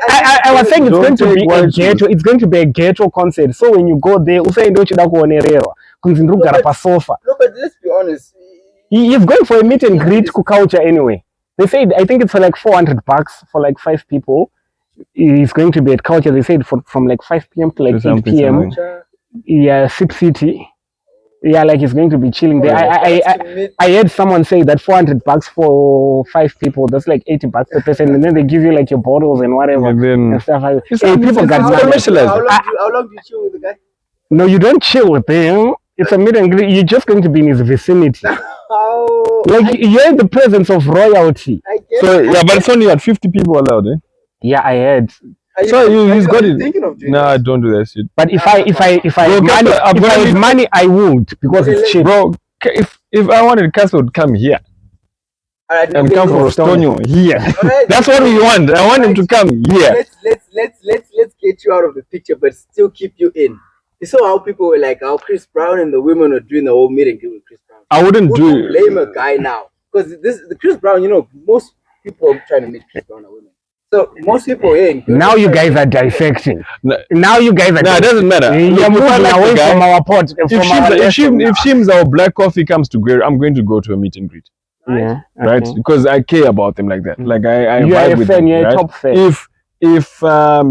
I was saying it's Don't going to take be a white shoes. ghetto. It's going to be a ghetto concert. So when you go there, usainde uchida kuonererwa kunzi ndiri kugara pasofa. No, but let's be honest. He's going for a meet and greet culture anyway. They said I think it's for like $400 for like 5 people. He's going to be at culture. They said from like 5 p.m. to like 8 Something, p.m. something. Yeah, Sip City. Yeah, like he's going to be chilling there. I I heard someone say that $400 for 5 people, that's like $80 per person, and then they give you like your bottles and whatever And then and stuff like that. It's- Hey, it's- people it's got how money. commercialized. How long do you chill with the guy? No, you don't chill with him. It's a meet and greet. You're just going to be in his vicinity. How? Like you're in the presence of royalty. I guess. so yeah, but it's only at 50 people allowed, eh? Yeah, I heard. So he's got it. Thinking of doing Nah, that? don't do that shit, But if I Bro, had money, I'm if gonna I had leave- money, I would because it's cheap. bro. If I wanted Casper to come here Alright, and come from Rostonio here, Alright, that's what we want. I want him to come here. Let's get you out of the picture, but still keep you in. You saw how people were like, how Chris Brown and the women were doing the whole meeting with Chris Brown. I wouldn't Who do blame a guy now? Because the Chris Brown, you know, most people are trying to meet Chris Brown a women. So most people here. Now you guys are dissecting. No. Now you guys are. No, it doesn't matter. You're Look, if I moving like the away guy- from our pot. If Shims or Black Coffee comes to Gweru, I'm going to go to a meet and greet, Yeah. right? okay. Because I care about them like that. Like I You are vibe a with fan. them, You're a right? top fan. If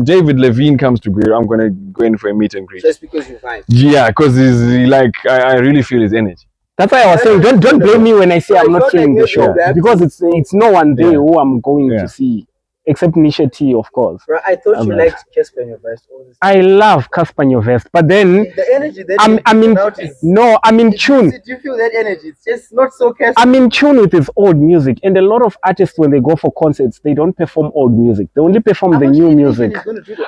David Levine comes to Gweru, I'm gonna go in for a meet and greet. Just because you vibe. Yeah, because he's like I really feel his energy. That's why I was saying, don't blame me when I say I'm not Don't seeing the like show maybe because it's no one there Yeah. who I'm going Yeah. to see except Nisha T, of course. Bro, I thought you Okay. liked Casper Nyovest all this. I love Casper Nyovest, but then The energy that I'm in out is. I'm in Do tune. you feel that energy? It's just not so Casper. I'm in tune with his old music, and a lot of artists when they go for concerts, they don't perform old music. They only perform the new music.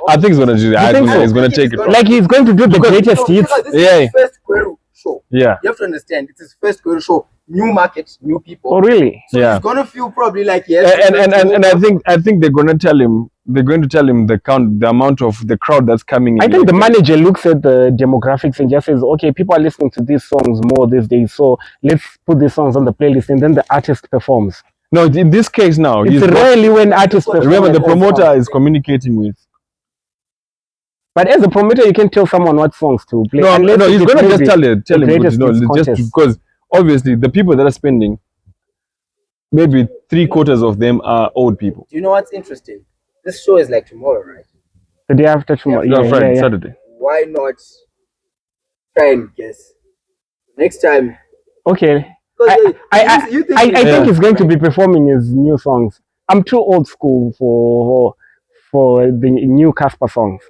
I think he's gonna do that. You I think think so? he's gonna take it. Like he's going to do the greatest hits. This Yeah. is his first Gweru show. Yeah. You have to understand, it's his first Gweru show. New market, new people. Oh, really? So Yeah. he's gonna feel probably like yes. And I think they're going to tell him the amount of the crowd that's coming in. I think the like, manager looks at the demographics and just says, okay, people are listening to these songs more these days, so let's put these songs on the playlist, and then the artist performs. no, in this case now, It's he's got- rarely when artists perform. remember the at all promoter songs. is communicating with. But as a promoter, you can tell someone what songs to play. No, unless he's it's going to maybe just tell him, greatest you know, hits just contest. because obviously the people that are spending, maybe 3/4 of them are old people. Do you know what's interesting? This show is like tomorrow, right? The day after tomorrow. No, Friday, yeah. Saturday. Why not try and guess? Next time. Okay. Because I think Yeah. he's going to be performing his new songs. I'm too old school for the new Casper songs.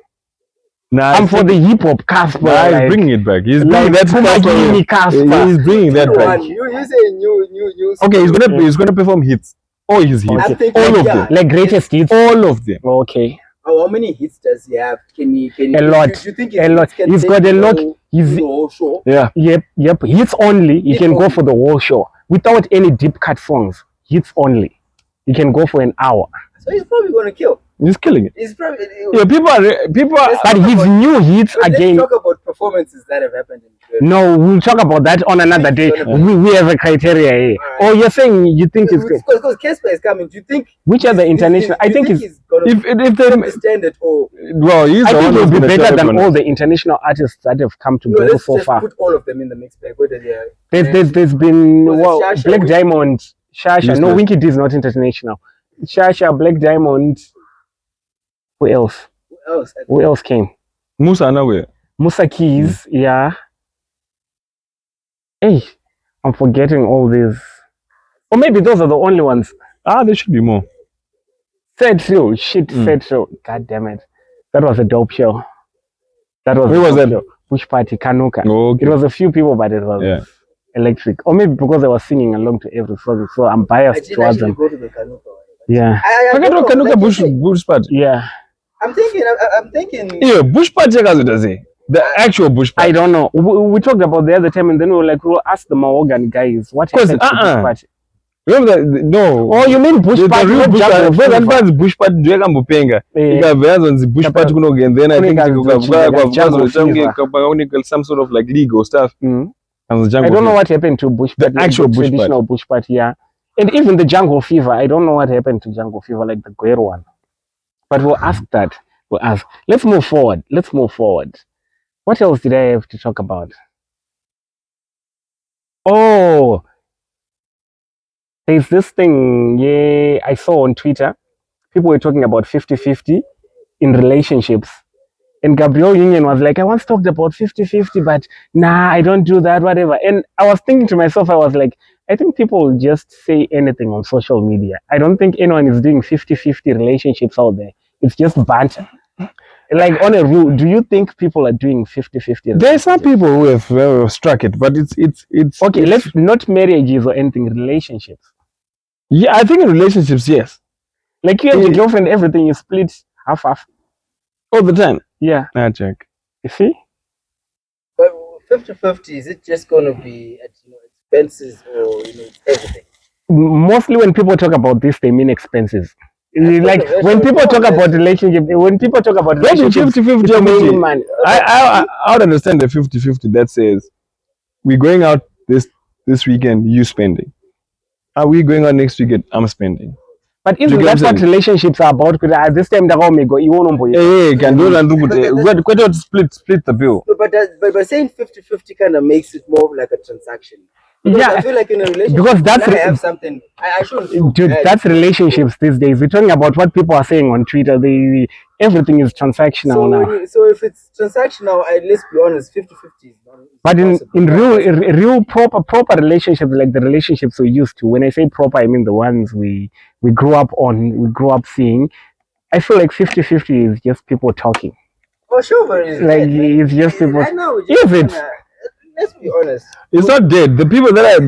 Nah, I'm for the hip hop Casper. Nah, like, he's bringing it back. He's like bringing that Pumagini Casper. He's bringing that back. You say new. Okay, he's gonna perform hits. All his hits. I'm thinking, All of yeah. them. Like greatest hits. All of them. Okay. How many hits does he have? Can you A lot. Do you think A lot. He's got a lot. He's the whole show? Yeah. Yep. Hits only. You can go for the whole show without any deep cut songs. Hits only. You can go for an hour. So he's probably gonna kill. He's killing it. He's probably. Yeah, people are. But his new hits again. Let's talk about performances that have happened in the No, we'll talk about that on another day. We have a criteria here. Right. Oh, you're saying you think it's good? Because Casper is coming. Do you think? Which other international? I think he's gonna If the standard or. well, he's I the think one he'll who's be gonna better tell than everyone all else. the international artists that have come to No, Gweru let's so just far. put all of them in the mix bag. Whether they're There's been Was it well, Shasha, Black Winky? Diamond, Shasha. Yes, No, yes. Winky D is not international. Shasha, Black Diamond. Who else? who else? Who else came? Musa nowhere. Musa Keys, yeah. Hey, I'm forgetting all these. Or maybe those are the only ones. There should be more. Third show, shit, third show. God damn it. That was a dope show. That was Where a was dope that? show. Bush Party, Kanuka. Oh, okay. It was a few people, but it was Yeah. electric. Or maybe because I was singing along to every song, so I'm I biased didn't towards actually them. go to the Kanuka one. Yeah. I don't know, Kanuka like you Bush say, Bush Party. Yeah. I'm thinking. Yeah, Bush Party does it. The actual Bush I Party. don't know. We talked about the other time and then we were like, we'll ask the Mahogan guys what happened to Bush Party. Remember that? No. Oh, you mean Bush The Party? real Not Bush Jungle Party. Fever. Because Bush Party ndweka mbupenga. Eh. Ikaveanza nzi Bush Party kunogenda. I think Jungle Fever. some sort of like legal stuff. Mm. And the I don't know Jungle what happened to Bush The Party. actual Bush traditional Bush Party, yeah. And even the Jungle Fever, I don't know what happened to Jungle Fever, like the Gweru one. But we'll ask that. We'll ask. Let's move forward. What else did I have to talk about? Oh, there's this thing, yeah, I saw on Twitter. People were talking about 50-50 in relationships. And Gabriel Union was like, I once talked about 50-50, but nah, I don't do that, whatever. And I was thinking to myself, I was like, I think people will just say anything on social media. I don't think anyone is doing 50-50 relationships out there. It's just banter. Like on a rule, do you think people are doing 50-50? There are some people who have struck it, but it's okay. Let's not marriages or anything, relationships. Yeah, I think in relationships, yes, Like you and your girlfriend, everything you split half. all the time. Yeah, Check. you see. But 50-50, is it just going to be at expenses or everything? Mostly when people to about this, they mean expenses. Like when people talk about relationship, Maybe 50-50 it's mainly okay. money. I would understand the 50-50 that says we're going out this weekend, you spending. Are we going out next weekend? I'm spending. But isn't that what relationships are about? Because at this time, you won't Hey, can do that. Split the bill. But saying 50-50 kind of makes it more like a transaction. Because Yeah, I feel like in a relationship, because that's when I have something. I shouldn't. feel dude, bad. that's relationships these days. We're talking about what people are saying on Twitter. Everything is transactional now. So if it's transactional, let's be honest, 50-50 is not. But in real proper relationships, like the relationships we used to. When I say proper, I mean the ones we grew up seeing. I feel like 50-50 is just people talking. Oh, sure, but it's Like dead, man. it's just people. Right now, Is it? Let's be honest. It's not dead. The people that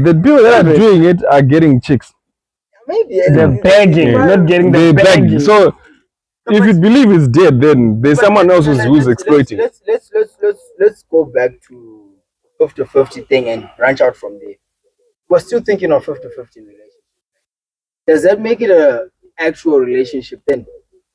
are doing it are getting chicks. Maybe They're begging, not getting the begging. So if you believe it's dead, then there's someone else who's exploiting. Let's go back to 50-50 thing and branch out from there. We're still thinking of 50-50 relationship. Does that make it a actual relationship then?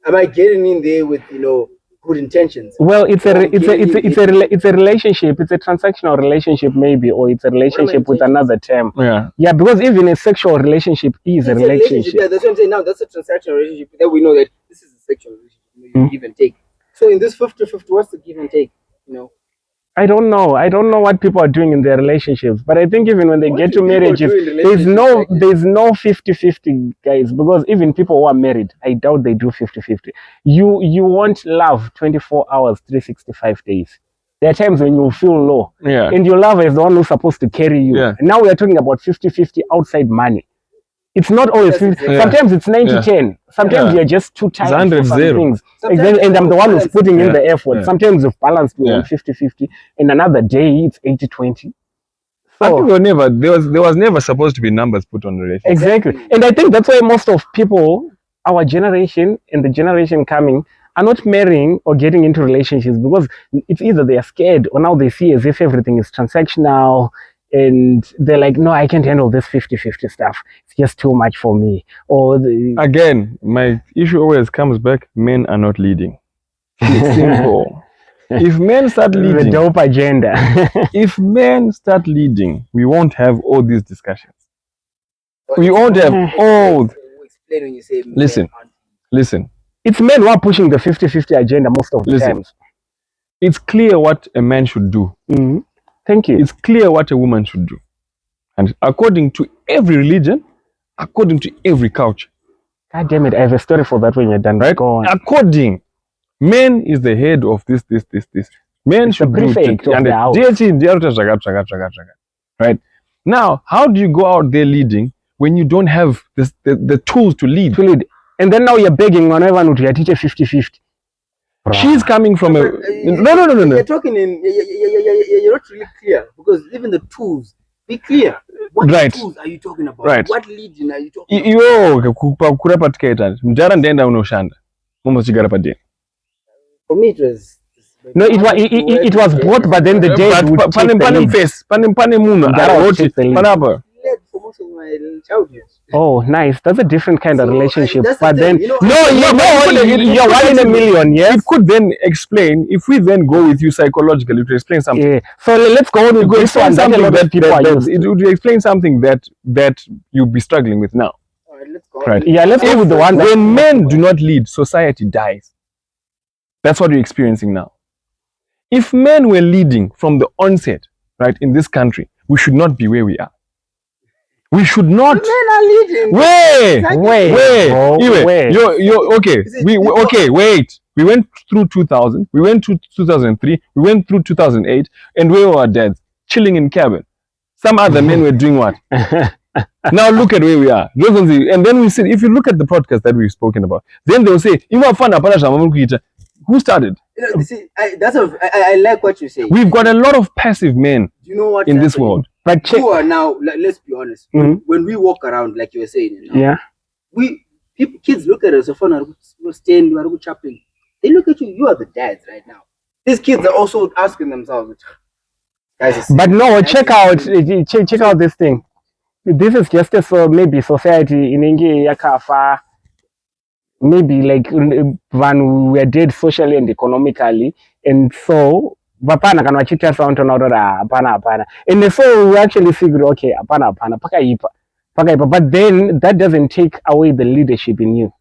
Am I getting in there with good intentions? Well, it's a relationship. It's a transactional relationship, maybe, or it's a relationship with another term. Yeah, because even a sexual relationship is a relationship. Yeah, that's what I'm saying. Now that's a transactional relationship. That we know that this is a sexual relationship. You give and take. So in this 50-50, what's the give and take? I don't know. I don't know what people are doing in their relationships, but I think even when they What get do to people marriages, do in there's no relationships like 50-50 guys, because even people who are married, I doubt they do 50-50. You want love 24 hours, 365 days. There are times when you feel low, Yeah. and your lover is the one who's supposed to carry you. Yeah. Now we are talking about 50-50 outside money. It's not always That's 50. exactly- Sometimes it's 90-10. Sometimes Yeah. you're just too tired for 100-0. some things. Sometimes And I'm the one who's balance. putting in Yeah. the effort. Yeah. Sometimes you've balanced me on Yeah. 50-50, and another day it's 80-20. I think So there was never supposed to be numbers put on the relationship. exactly. And I think that's why most of people, our generation and the generation coming, are not marrying or getting into relationships, because it's either they are scared or now they see as if everything is transactional, and they're like, no, I can't handle this 50-50 stuff. It's just too much for me. Or Again, my issue always comes back: men are not leading. It's simple. If men start the leading, dope agenda. if men start leading, we won't have all these discussions. Or We won't have all. Explain when you say men Listen. aren't- Listen, It's men who are pushing the 50-50 agenda most of the Listen. times. it's clear what a man should do. Mhm. Thank you. It's clear what a woman should do. And according to every religion, according to every culture, God damn it, I have a story for that when you're done. right? Go on. According, man is the head of this. Men It's the should do prefect of and the house. right? Now, how do you go out there leading when you don't have the tools to lead? To lead. And then now you're begging on everyone to teach a 50-50. She's coming from a But, no. You're talking in. You're not really clear, because even the tools. Be clear. What Right. tools are you talking about? Right. What leading are you talking about? Iwo kurapa tikaita mjara ndenda unoshanda mumochigara padeni. For me, it was. No, it was both, but then the dad would take the Pane lead. face, pane munhu Mjara would aroti take the lead. panapa. Led for most of my childhood. Oh, nice. That's a different kind of So, relationship. that's the But then, thing, you know, no, you're one in a million, yes? It could then explain, if we then go with you psychologically to explain something. Yeah. So let's go on It with would this explain one that a something lot of people are used it to. would explain something that you'll be struggling with now. All right, let's go. Right. Yeah, let's go with the one that... When men do not lead, society dies. That's what you're experiencing now. If men were leading from the onset, right, in this country, we should not be where we are. We should not. Men are leading. Wait. bro, Anyway, wait. you're okay. Is it- Okay, wait. We went through 2000. We went through 2003. We went through 2008, and we were dead, chilling in cabin. Some other men were doing what? Now look at where we are. And then we said, if you look at the podcast that we've spoken about, then they'll say, who started? You know, see, I like what you say. We've got a lot of passive men Do you know what in this world. But check... You are now. Let's be honest. Mhm. When we walk around, like you were saying, you know, Yeah. kids look at us. We're staying. We're chopping. They look at you. You are the dads right now. These kids are also asking themselves, guys. But no, check out this thing. This is just a maybe society in India yakafa. Maybe like when we are dead socially and economically, and so vapana kana vachita sound hapana. And so we actually figured, okay, hapana pakaipa. But then that doesn't take away the leadership in you.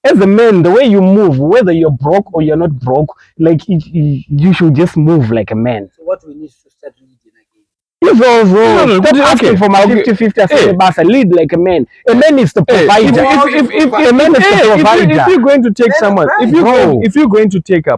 As a man, the way you move, whether you're broke or you're not broke, like you should just move like a man. So what we need to start leading again. Stop asking for my 50-50 as a boss. Lead like a man. A man is the provider. If a man is the provider. if you're going to take Men someone, are if you're going to take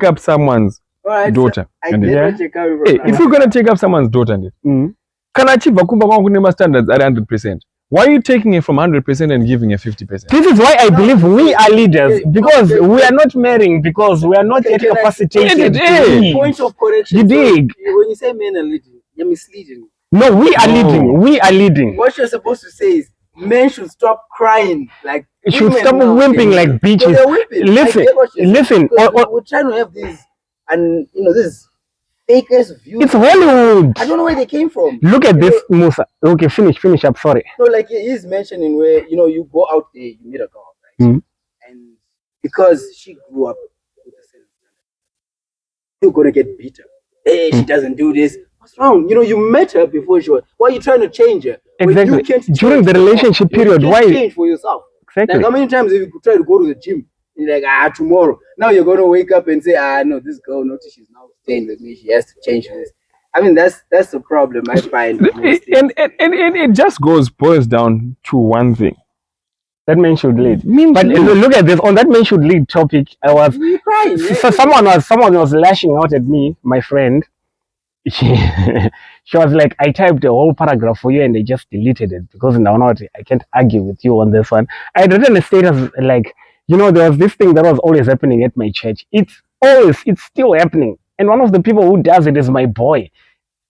up someone's All right, daughter, I and get Yeah. what you're coming from. hey, if you're going to take up someone's daughter, and Mm. kana chiva kumba kwangu kunema standards at 100%. Why are you taking it from 100% and giving her 50%? This is why I believe we are leaders, Okay, because okay. we are not marrying, because we are not yet Can I- capacitated Hey. to lead. Point of correction. You So, dig? when you say men are leading, you're misleading. No, we are No. leading. We are leading. What you're supposed to say is men should stop crying like You should women stop now, wimping okay? like So bitches. they're whipping. Listen, I get what you're saying, listen, because or- we're trying to have these, and you know, this fakest views. It's Hollywood. I don't know where they came from. Look at You this, Musa. Okay, finish up. Sorry. know, like he's mentioning where you go out there, you meet a girl, right? Mhm. And because she grew up with a certain standard, you're gonna get beaten. Hey, she doesn't do this. What's wrong? You met her before she was. Why are you trying to change her? When Exactly. you can't During change the for relationship yourself. period, you why- can't change for yourself? Exactly. Like how many times have you try to go to the gym? You're like, tomorrow. Now you're gonna wake up and say, no, this girl notice she's now staying with me. She has to change this. I mean, that's the problem I find. And it just boils down to one thing. That men should lead. But look at this. On that men should lead topic, I was crying. So someone was lashing out at me, my friend. She was like, I typed a whole paragraph for you and I just deleted it because now I can't argue with you on this one. I had written a status like, there was this thing that was always happening at my church. It's still happening. And one of the people who does it is my boy.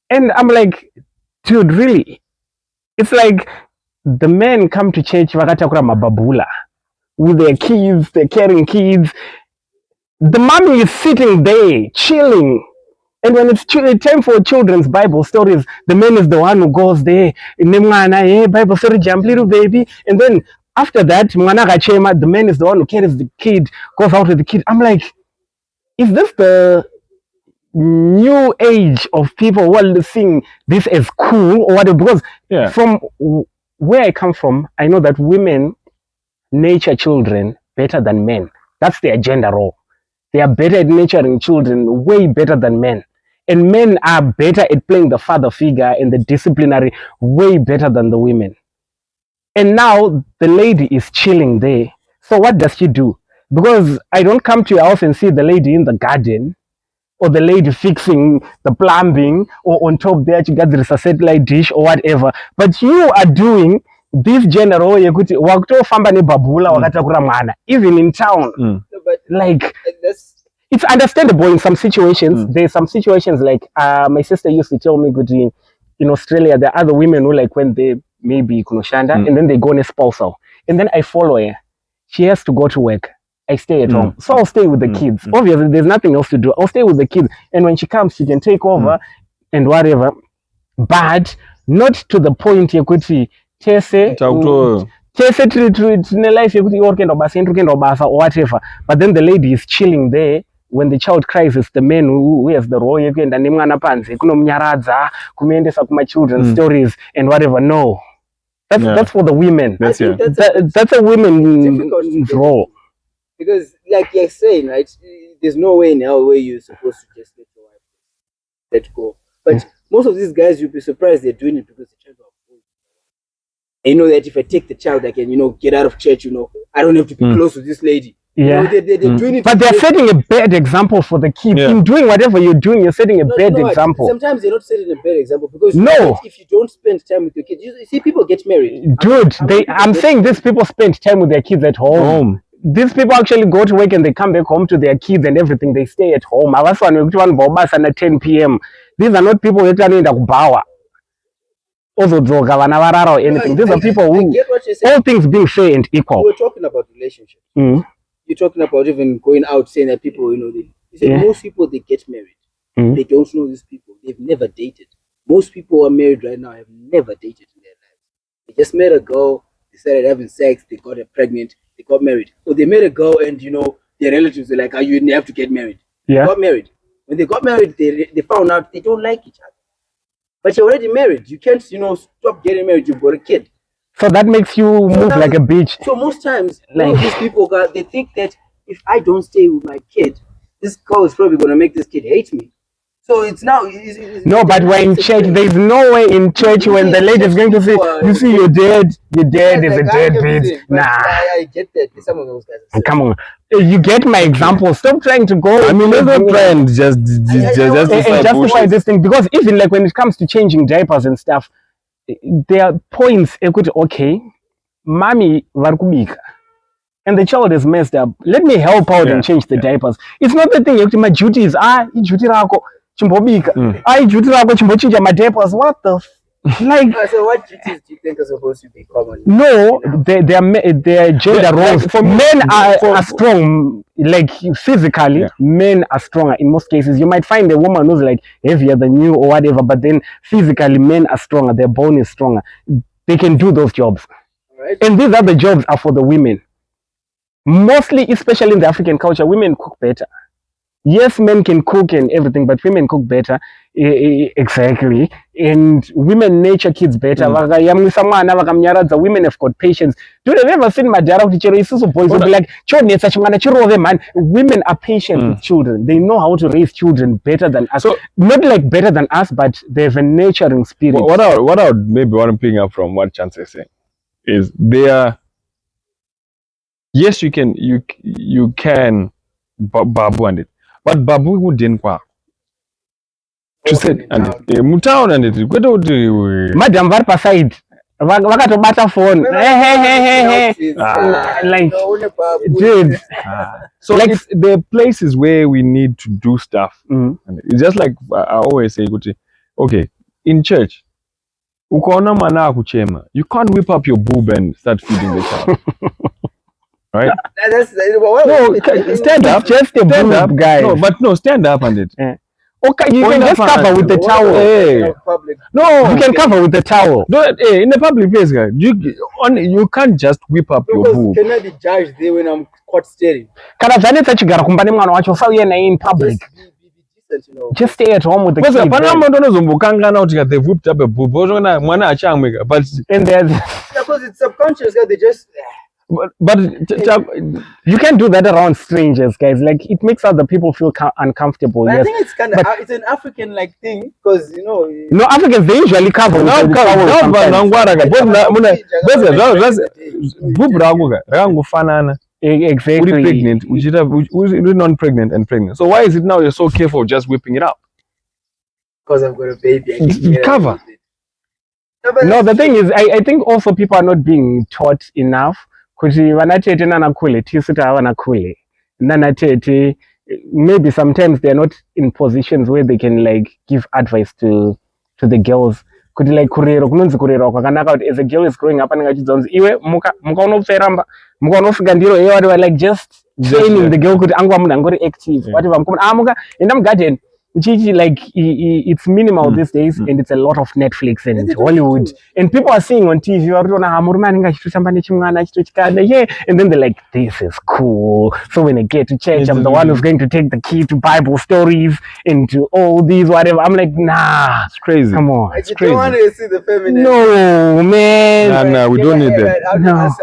And I'm like, dude, really? It's like the men come to church vakatakura mababula with their kids, they're carrying kids. The mommy is sitting there chilling, and when it's time for children's Bible stories, the man is the one who goes there, Bible story, jump little baby, and then after that, the man is the one who carries the kid, goes out with the kid. I'm like, is this the new age of people who are seeing this as cool or whatever? Because from where I come from, I know that women nurture children better than men. That's their gender role. They are better at nurturing children, way better than men. And men are better at playing the father figure and the disciplinary, way better than the women. And now the lady is chilling there. So what does she do? Because I don't come to your house and see the lady in the garden, or the lady fixing the plumbing, or on top there she got a satellite dish or whatever. But you are doing this general even in town. But like it's understandable in some situations. There's some situations like my sister used to tell me in Australia there are other women who like when they maybe kunoshanda and then they go on a spousal and then I follow her. She has to go to work. I stay at home. So I'll stay with the kids. Obviously, there's nothing else to do. I'll stay with the kids. And when she comes, she can take over and whatever. But not to the point you could see, life or whatever. But then the lady is chilling there. When the child cries, it's the man who has the role. My children's stories and whatever. No. That's for the women. That's a women's role. Because, like you're saying, right, there's no way in hell where you're supposed to just let your wife let go. But most of these guys, you'll be surprised they're doing it because the child are old. And you know that if I take the child, I can, get out of church, I don't have to be close to this lady. Yeah. They're doing it. But they're setting a bad example for the kids. In doing whatever you're doing, you're setting a bad example. Sometimes you're not setting a bad example because if you don't spend time with your kids, you see people get married. Dude, I'm saying these people spend time with their kids at home. These people actually go to work and they come back home to their kids and everything. They stay at home. At 10 p.m. These are not people who are in the power. Or anything. These are people who, all things being fair and equal. We're talking about relationships. You're talking about even going out saying that people, most people, they get married. They don't know these people. They've never dated. Most people who are married right now have never dated in their lives. They just met a girl, they started having sex, they got her pregnant, they got married. Or they met a girl and, their relatives were like, you have to get married. Yeah. They got married. When they got married, they found out they don't like each other. But you're already married. You can't, stop getting married. You've got a kid. So that makes you move like a bitch. So most times, these people, they think that if I don't stay with my kid, this girl is probably going to make this kid hate me. So it's now... No, but we're in church. There's no way in church when the lady is going to say, you see, you're dead is a dead bitch. Nah. I get that. Some of those guys. Come on. You get my example. Stop trying to go. I mean, let's not try and just justify this thing. Because even like when it comes to changing diapers and stuff, there are points, okay, mommy varkubika. And the child is messed up. Let me help out and change the diapers. It's not the thing. My duty is, duty rako chimbobika. Duty rako chimbochinja my diapers. What the so what duties do you think are supposed to be common? No, they're gender roles. For men are strong, like physically, men are stronger in most cases. You might find a woman who's like heavier than you or whatever, but then physically men are stronger, their bone is stronger. They can do those jobs. Right. And these other jobs are for the women. Mostly, especially in the African culture, women cook better. yes, men can cook and everything, but women cook better. Exactly. And women nurture kids better. Women have got patience. Dude, have you ever seen Madara boys will be like, man. Women are patient with children. They know how to raise children better than us. So, not like better than us, but they have a nurturing spirit. What I would maybe what I'm picking up from what Chance is saying is they are, yes, you can babu and it, but babu wouldn't work. To say and mutown and it madam varpa side vakatobata phone like dude. So like the places where we need to do stuff. And it's just like I always say, okay, in church ukaona mwana akuchema, you can't whip up your boob and start feeding the child. Right? No, stand up. Just a stand up, guys. No, stand up and it. Okay, you can just cover with the towel. No, you can cover with the towel. No, in the public place, guys, you can't just whip up your boob. Can I be judged there when I'm caught staring? In public. Just stay at home with the kids. They've whipped up a boob. But and because it's subconscious, they just. But you can't do that around strangers, guys. Like it makes other people feel uncomfortable. Yes. I think it's kind of it's an African like thing because no, Africans they usually cover. Exactly. Pregnant, non-pregnant and pregnant. So why is it now you're so careful just whipping it out? Because I've got a baby. Cover. No, the thing is, I think also people are not being taught enough. Maybe sometimes they're not in positions where they can like give advice to the girls. As a girl is growing up and like just training the girl active. Whatever. Like it's minimal these days, and it's a lot of Netflix and Hollywood, and people are seeing on TV, and then they're like, this is cool. So when I get to church, I'm the one who's going to take the key to Bible stories and to all these whatever. I'm like, nah, it's crazy. Come on, it's crazy. Don't want to see the feminine. No, man. No, we don't need that. I don't know if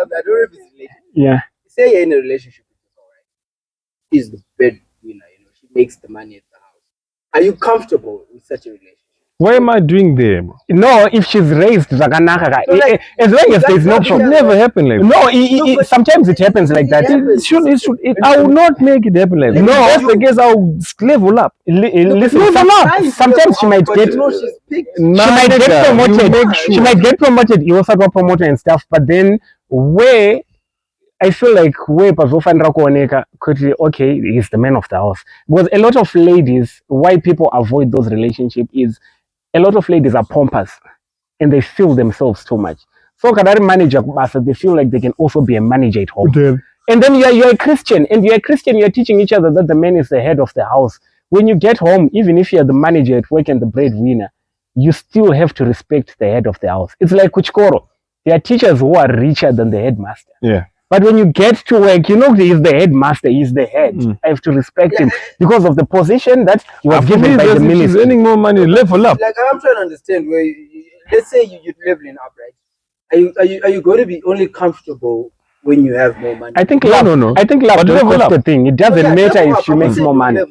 it's related. Yeah. Say you're in a relationship with her, right? She's the breadwinner, she makes the money at the house. Are you comfortable with such a relationship? What am I doing there? No, if she's raised as long as there's no problem. Never happen like that. No, sometimes it happens like that. I will not make it happen like that. No, that's the case. I'll level up. Listen, sometimes she might get promoted. She might get promoted. You also got promoted and stuff. But then where I feel like okay, he's the man of the house. Because a lot of ladies, why people avoid those relationships is a lot of ladies are pompous and they feel themselves too much. So manager, they feel like they can also be a manager at home. Okay. And then you're a Christian, you're teaching each other that the man is the head of the house. When you get home, even if you're the manager at work and the breadwinner, you still have to respect the head of the house. It's like Kuchikoro. There are teachers who are richer than the headmaster. Yeah. But when you get to work, he's the headmaster, he's the head. I have to respect him because of the position that he was given by the minister. He's earning more money, level up. Like I'm trying to understand where let's say you're leveling up, right? Are you going to be only comfortable when you have more money? I think no. I think love is the thing. It doesn't matter if she makes more money.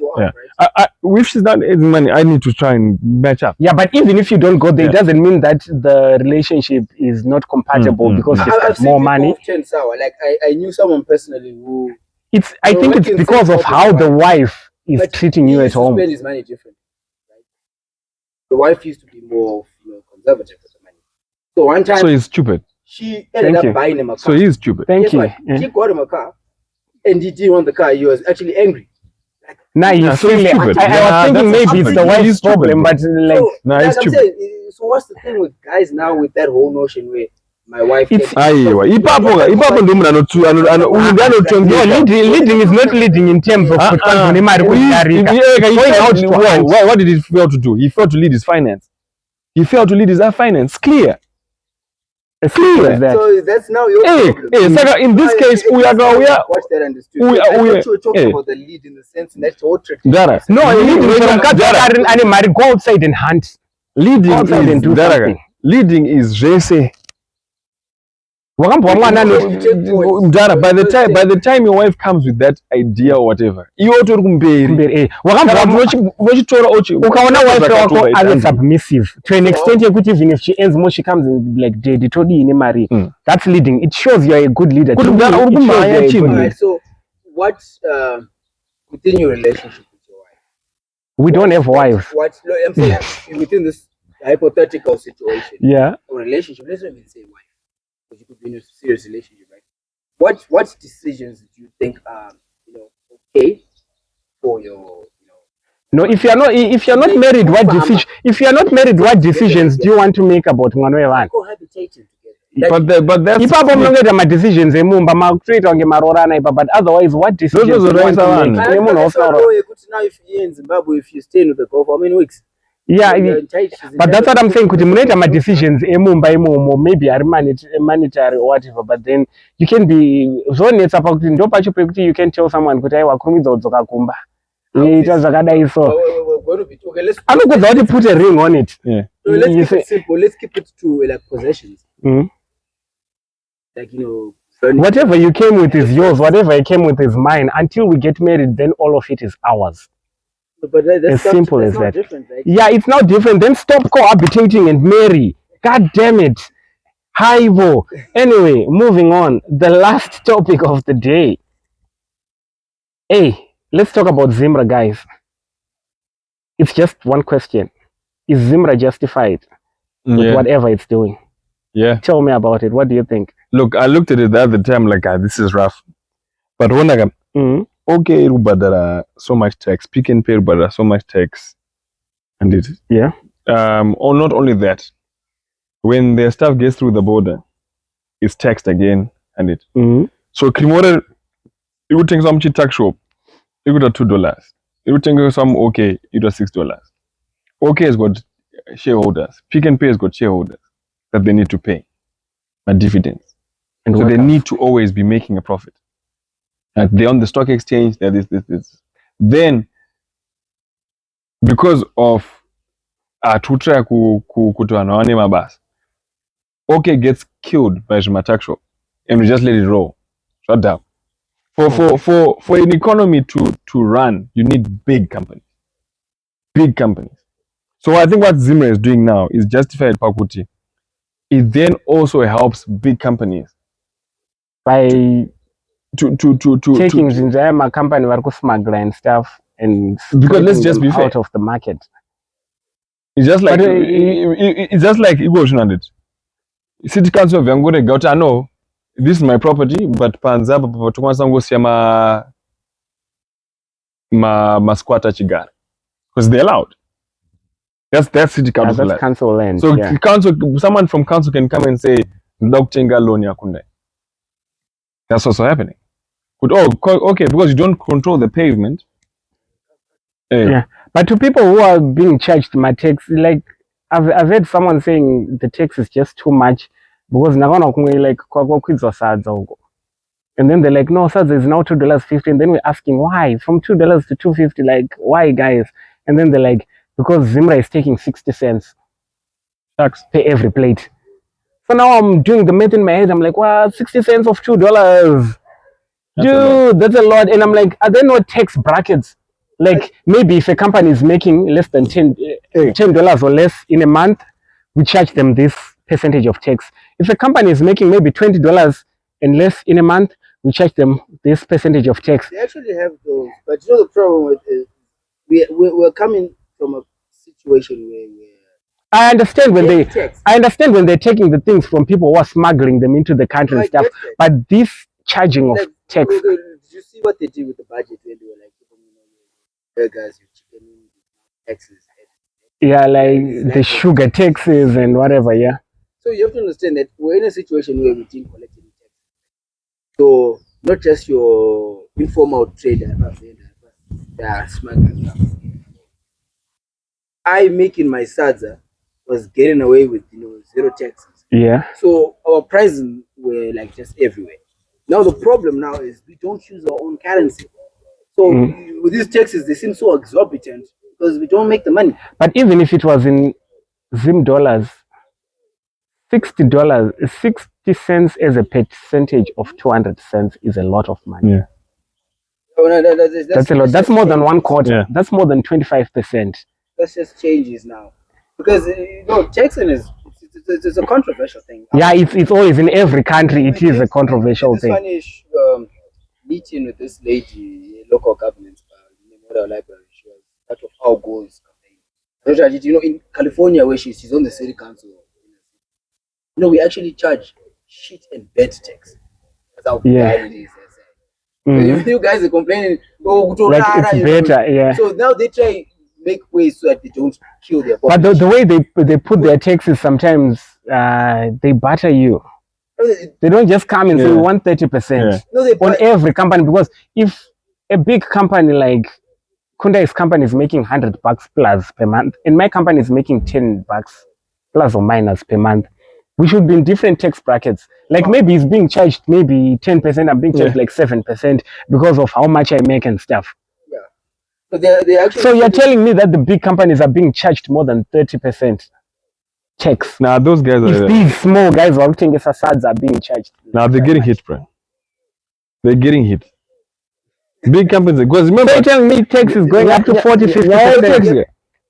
If she's not earning money, I need to try and match up. Yeah, but even if you don't go there, it doesn't mean that the relationship is not compatible because she's got more money. Like I knew someone personally who. I think it's because of how the wife is treating you at home. Spend his money differently. Right? The wife used to be more conservative with the money. So one time. So he's stupid. She ended up buying him a car. So he's stupid. Thank you. She got him a car, and he didn't want the car. He was actually angry. Nah, he's stupid. I was thinking maybe it's the wife's problem, but like, he's stupid. So what's the thing with guys now with that whole notion where my wife? Leading is not leading in terms of what did he fail to do? He failed to lead his finance. He failed to lead his finance. Clear. So that's now your problem. Saka, in this case, watch that understood. I thought you were talking about the lead in the sense that all trick. No, leading go outside and hunt. Leading outside and do something. Leading is race. By the time your wife comes with that idea or whatever, you ought to ukaona wife wako as submissive to an extent even if she ends more she comes in like daddy todi ine mari. That's leading. It shows you're a good leader. Right, so what within your relationship with your wife? We don't have wives. I'm saying within this hypothetical situation. Yeah. Or relationship, let's not even say wife. Because you could be in a serious relationship, right? What decisions do you think are okay for your No, if you're not married, what decisions do you want to make about mwana cohabitating together? But that's ipapo mnongeta ma decisions emumba makuita nge marorana ipa, but otherwise what decisions do you want to make? Now if you're in Zimbabwe, if you stay in the golf, how many weeks? Yeah, but that's what I'm saying. Kuti munoita ma decisions emumba imomo, maybe are monetary or whatever, but then you can be zone it's about ndo pacho pekuti you can tell someone kuti aiwa kurumidza kudzoka kumba. Ita zvakadai so. Anokudza kuti put a ring on it. Yeah. So let's keep it simple. Let's keep it to like possessions. Like whatever you came with is yours, whatever I came with is mine. Until we get married, then all of it is ours. But that's as simple as that. Right? Yeah, it's not different. Then stop cohabitating and marry. God damn it. Hivo. Anyway, moving on. The last topic of the day. Hey, let's talk about Zimra, guys. It's just one question. Is Zimra justified with whatever it's doing? Yeah. Tell me about it. What do you think? Look, I looked at it the other time like, this is rough. But when I got, okay, Rubadara, so much tax, Pick and Pay Rubadara, so much tax. And it. Yeah. Or not only that, when their stuff gets through the border, it's taxed again. And it. So, Kimore, you would take some tax shop, you would have $2. You would take some okay, it was $6. Okay has got shareholders. Pick and Pay has got shareholders that they need to pay a dividends. And so they need to always be making a profit. Like they're on the stock exchange, they're this. Then, because of tutra kutoanaone mabas, okay gets killed by Zimra tax shop, and we just let it roll. Shut down. For an economy to run, you need big companies. Big companies. So I think what Zimra is doing now is justified Pakuti. It then also helps big companies by taking Zimra company who smuggle and stuff and because let's just be out of the market. It's just like it's just like it. City Council of Yangore got I know this is my property, but Panza ma squatter chigar because they're allowed. That's city council. That's council land. So council, someone from council can come and say, "Doctenga loan yakunde." That's also happening. But okay, because you don't control the pavement. Yeah, but to people who are being charged my tax, like I've heard someone saying the tax is just too much because like and then they're like, no, sir, there's now $2.50, and then we're asking why from $2 to $2.50, like why, guys? And then they're like, because Zimra is taking 60 cents tax per every plate. So now I'm doing the math in my head. I'm like, well, 60 cents of $2. Dude, that's a lot. And I'm like, are there no tax brackets? Like maybe if a company is making less than $10 or less in a month, we charge them this percentage of tax. If a company is making maybe $20 and less in a month, we charge them this percentage of tax. They actually have those, but you know the problem with it, we're coming from a situation where I understand when they're taking the things from people who are smuggling them into the country and stuff. But this charging of tax. Did you see what they did with the budget when they were like, burgers, your chicken, taxes? Yeah, like the sugar taxes and whatever. Yeah. So you have to understand that we're in a situation where we didn't collect any tax. So not just your informal trader, they are smuggling stuff. I making my sadza was getting away with 0 taxes. Yeah. So our prices were like just everywhere. Now the problem now is we don't use our own currency. So with these taxes, they seem so exorbitant because we don't make the money. But even if it was in Zim dollars, $60, 60 cents as a percentage of 200 cents is a lot of money. Yeah. Oh, no, That's a lot. That's more than one quarter. Yeah. That's more than 25%. That's just changes now. Because, taxing is it's a controversial thing. Yeah, it's always in every country. It is a controversial thing. This funny meeting with this lady, local government, library, she was part of our goals campaign. In California, where she's on the city council, we actually charge shit and bed tax. That's how bad it is. You guys are complaining, like it's better, yeah. So now they try make ways so that they don't kill their population. But the way they put their taxes, sometimes they batter you. They don't just come and say we want 30% on every company, because if a big company like Kundai's company is making $100 plus per month, and my company is making $10 plus or minus per month, we should be in different tax brackets. Like maybe it's being charged maybe 10%, I'm being charged like 7% because of how much I make and stuff. Yeah. But they actually, so you're telling me that the big companies are being charged more than 30% tax? Now those guys are... If these small guys who are looking at facades are being charged. Now they're getting hit, bro. They're getting hit. Big companies, because remember... They're telling me tax is going up to 40, 50%.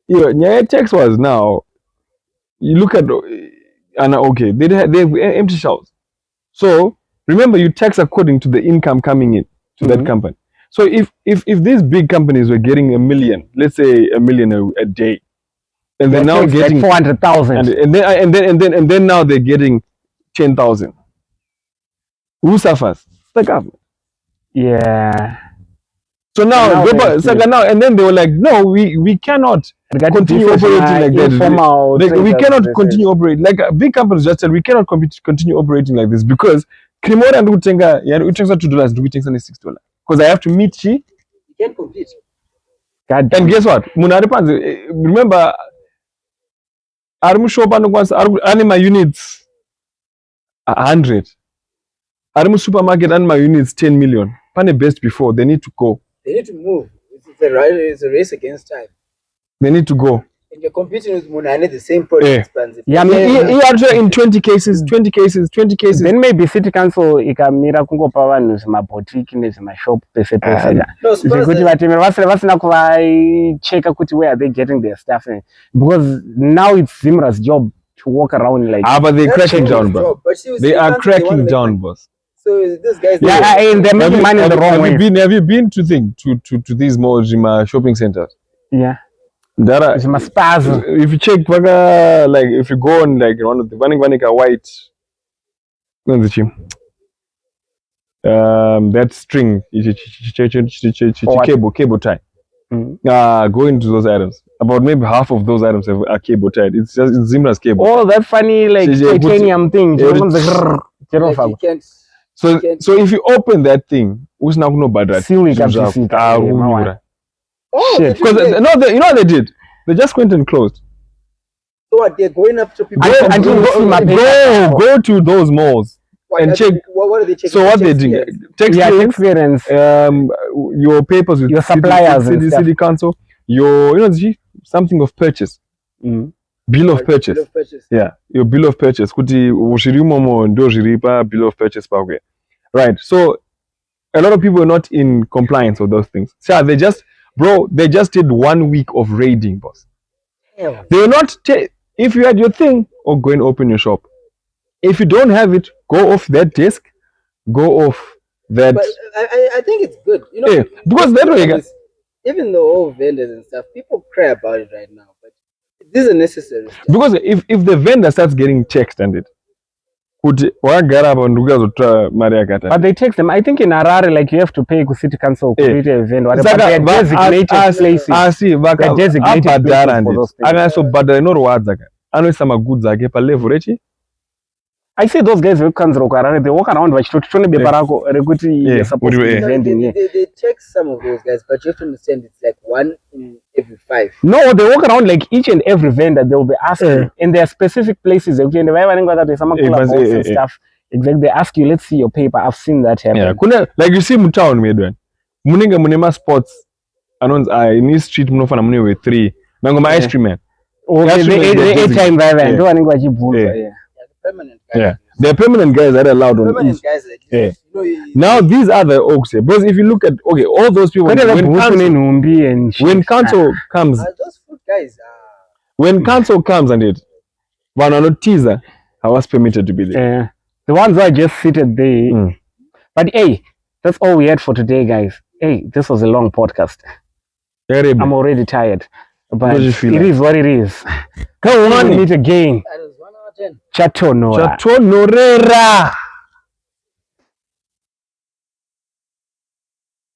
Yeah, tax was now... You look at... And okay, they have empty shelves. So remember, you tax according to the income coming in to that company. So if these big companies were getting $1 million, let's say $1 million a day, and they're now getting like 400,000, and then now they're getting 10,000. Who suffers? The government. Yeah. So now and then they were like, no, we cannot continue operating like that. We cannot continue operating like big companies just said we cannot continue operating like this because Krimora and Utenga $2 do we take $6 because I have to meet she. You can't compete. And guess what? Remember, anima units 100. Armu supermarket anima units 10 million. Pane best before they need to go. They need to move. It's a race against time. They need to go. And you're competing with Munane, the same product. Yeah, in 20 cases. Then maybe city council ikamira kungopa vanhu zvimaboutique nezvimashop pese pese. Zvekuti vatemi vasina kuvacheka kuti where are they getting their stuff in. Because now it's Zimra's job to walk around like... but they're cracking down, bro. They are cracking down, boss. So this guys, and they're making money in the wrong way. Have you been to these malls, Zimra shopping centers? Yeah. If you check, like if you go on like one of the Vanika white, that string, cable tie. Go into those items. About maybe half of those items are cable tied. It's just Zimra's cable. Oh, that funny like titanium thing. So if you open that thing, who's now no bad at? Shit. Because you know what they did? They just went and closed. So what? They're going up to people. Go to those malls and check. What are they checking? So what they doing? Experience. Your papers with your suppliers, city council. Your something of purchase. Bill of purchase. Yeah, your bill of purchase. Kuti ushirimomo ndo jiripa bill of purchase pawe. Right. So a lot of people are not in compliance with those things. So they just did 1 week of raiding, boss. Yeah. They will not if you had your thing, or go and open your shop. If you don't have it, go off that desk, go off that. But I think it's good, because that way, even though all vendors and stuff, people cry about it right now, but this is a necessary step. Because if the vendor starts getting taxed and it, but they tax them. I think in Harare, like you have to pay city council to create a vendor. But they're designated places. They're designated places for those things. So, but I know what I know some goods I get a level. I see those guys who comes Rokarare, they walk around vachitotone beparako rekuti supposed to be vending here. They take some of those guys, but you have to understand it's like 1 in every 5. No, they walk around like each and every vendor. They will be asking in their specific places. Okay, and stuff. Exactly. They ask you, let's see your paper. I've seen that happen. Yeah, like you see Mutown Medwan. Munema sports announce in this street Munofana Muni with 3. Nangoma ice cream man. Okay, the 8 time driver. Permanent guys. Yeah, they're permanent guys that are allowed on permanent guys. Yeah. Now these are the oaks, because if you look at all those people when council comes, those food guys. When council comes and it, one or not teaser, I was permitted to be there. The ones who are just seated there. But hey, that's all we had for today, guys. Hey, this was a long podcast. I'm already tired. But it is what it is. Come on, meet again. That is 1 hour 10. Chato Nora. Chato Norera.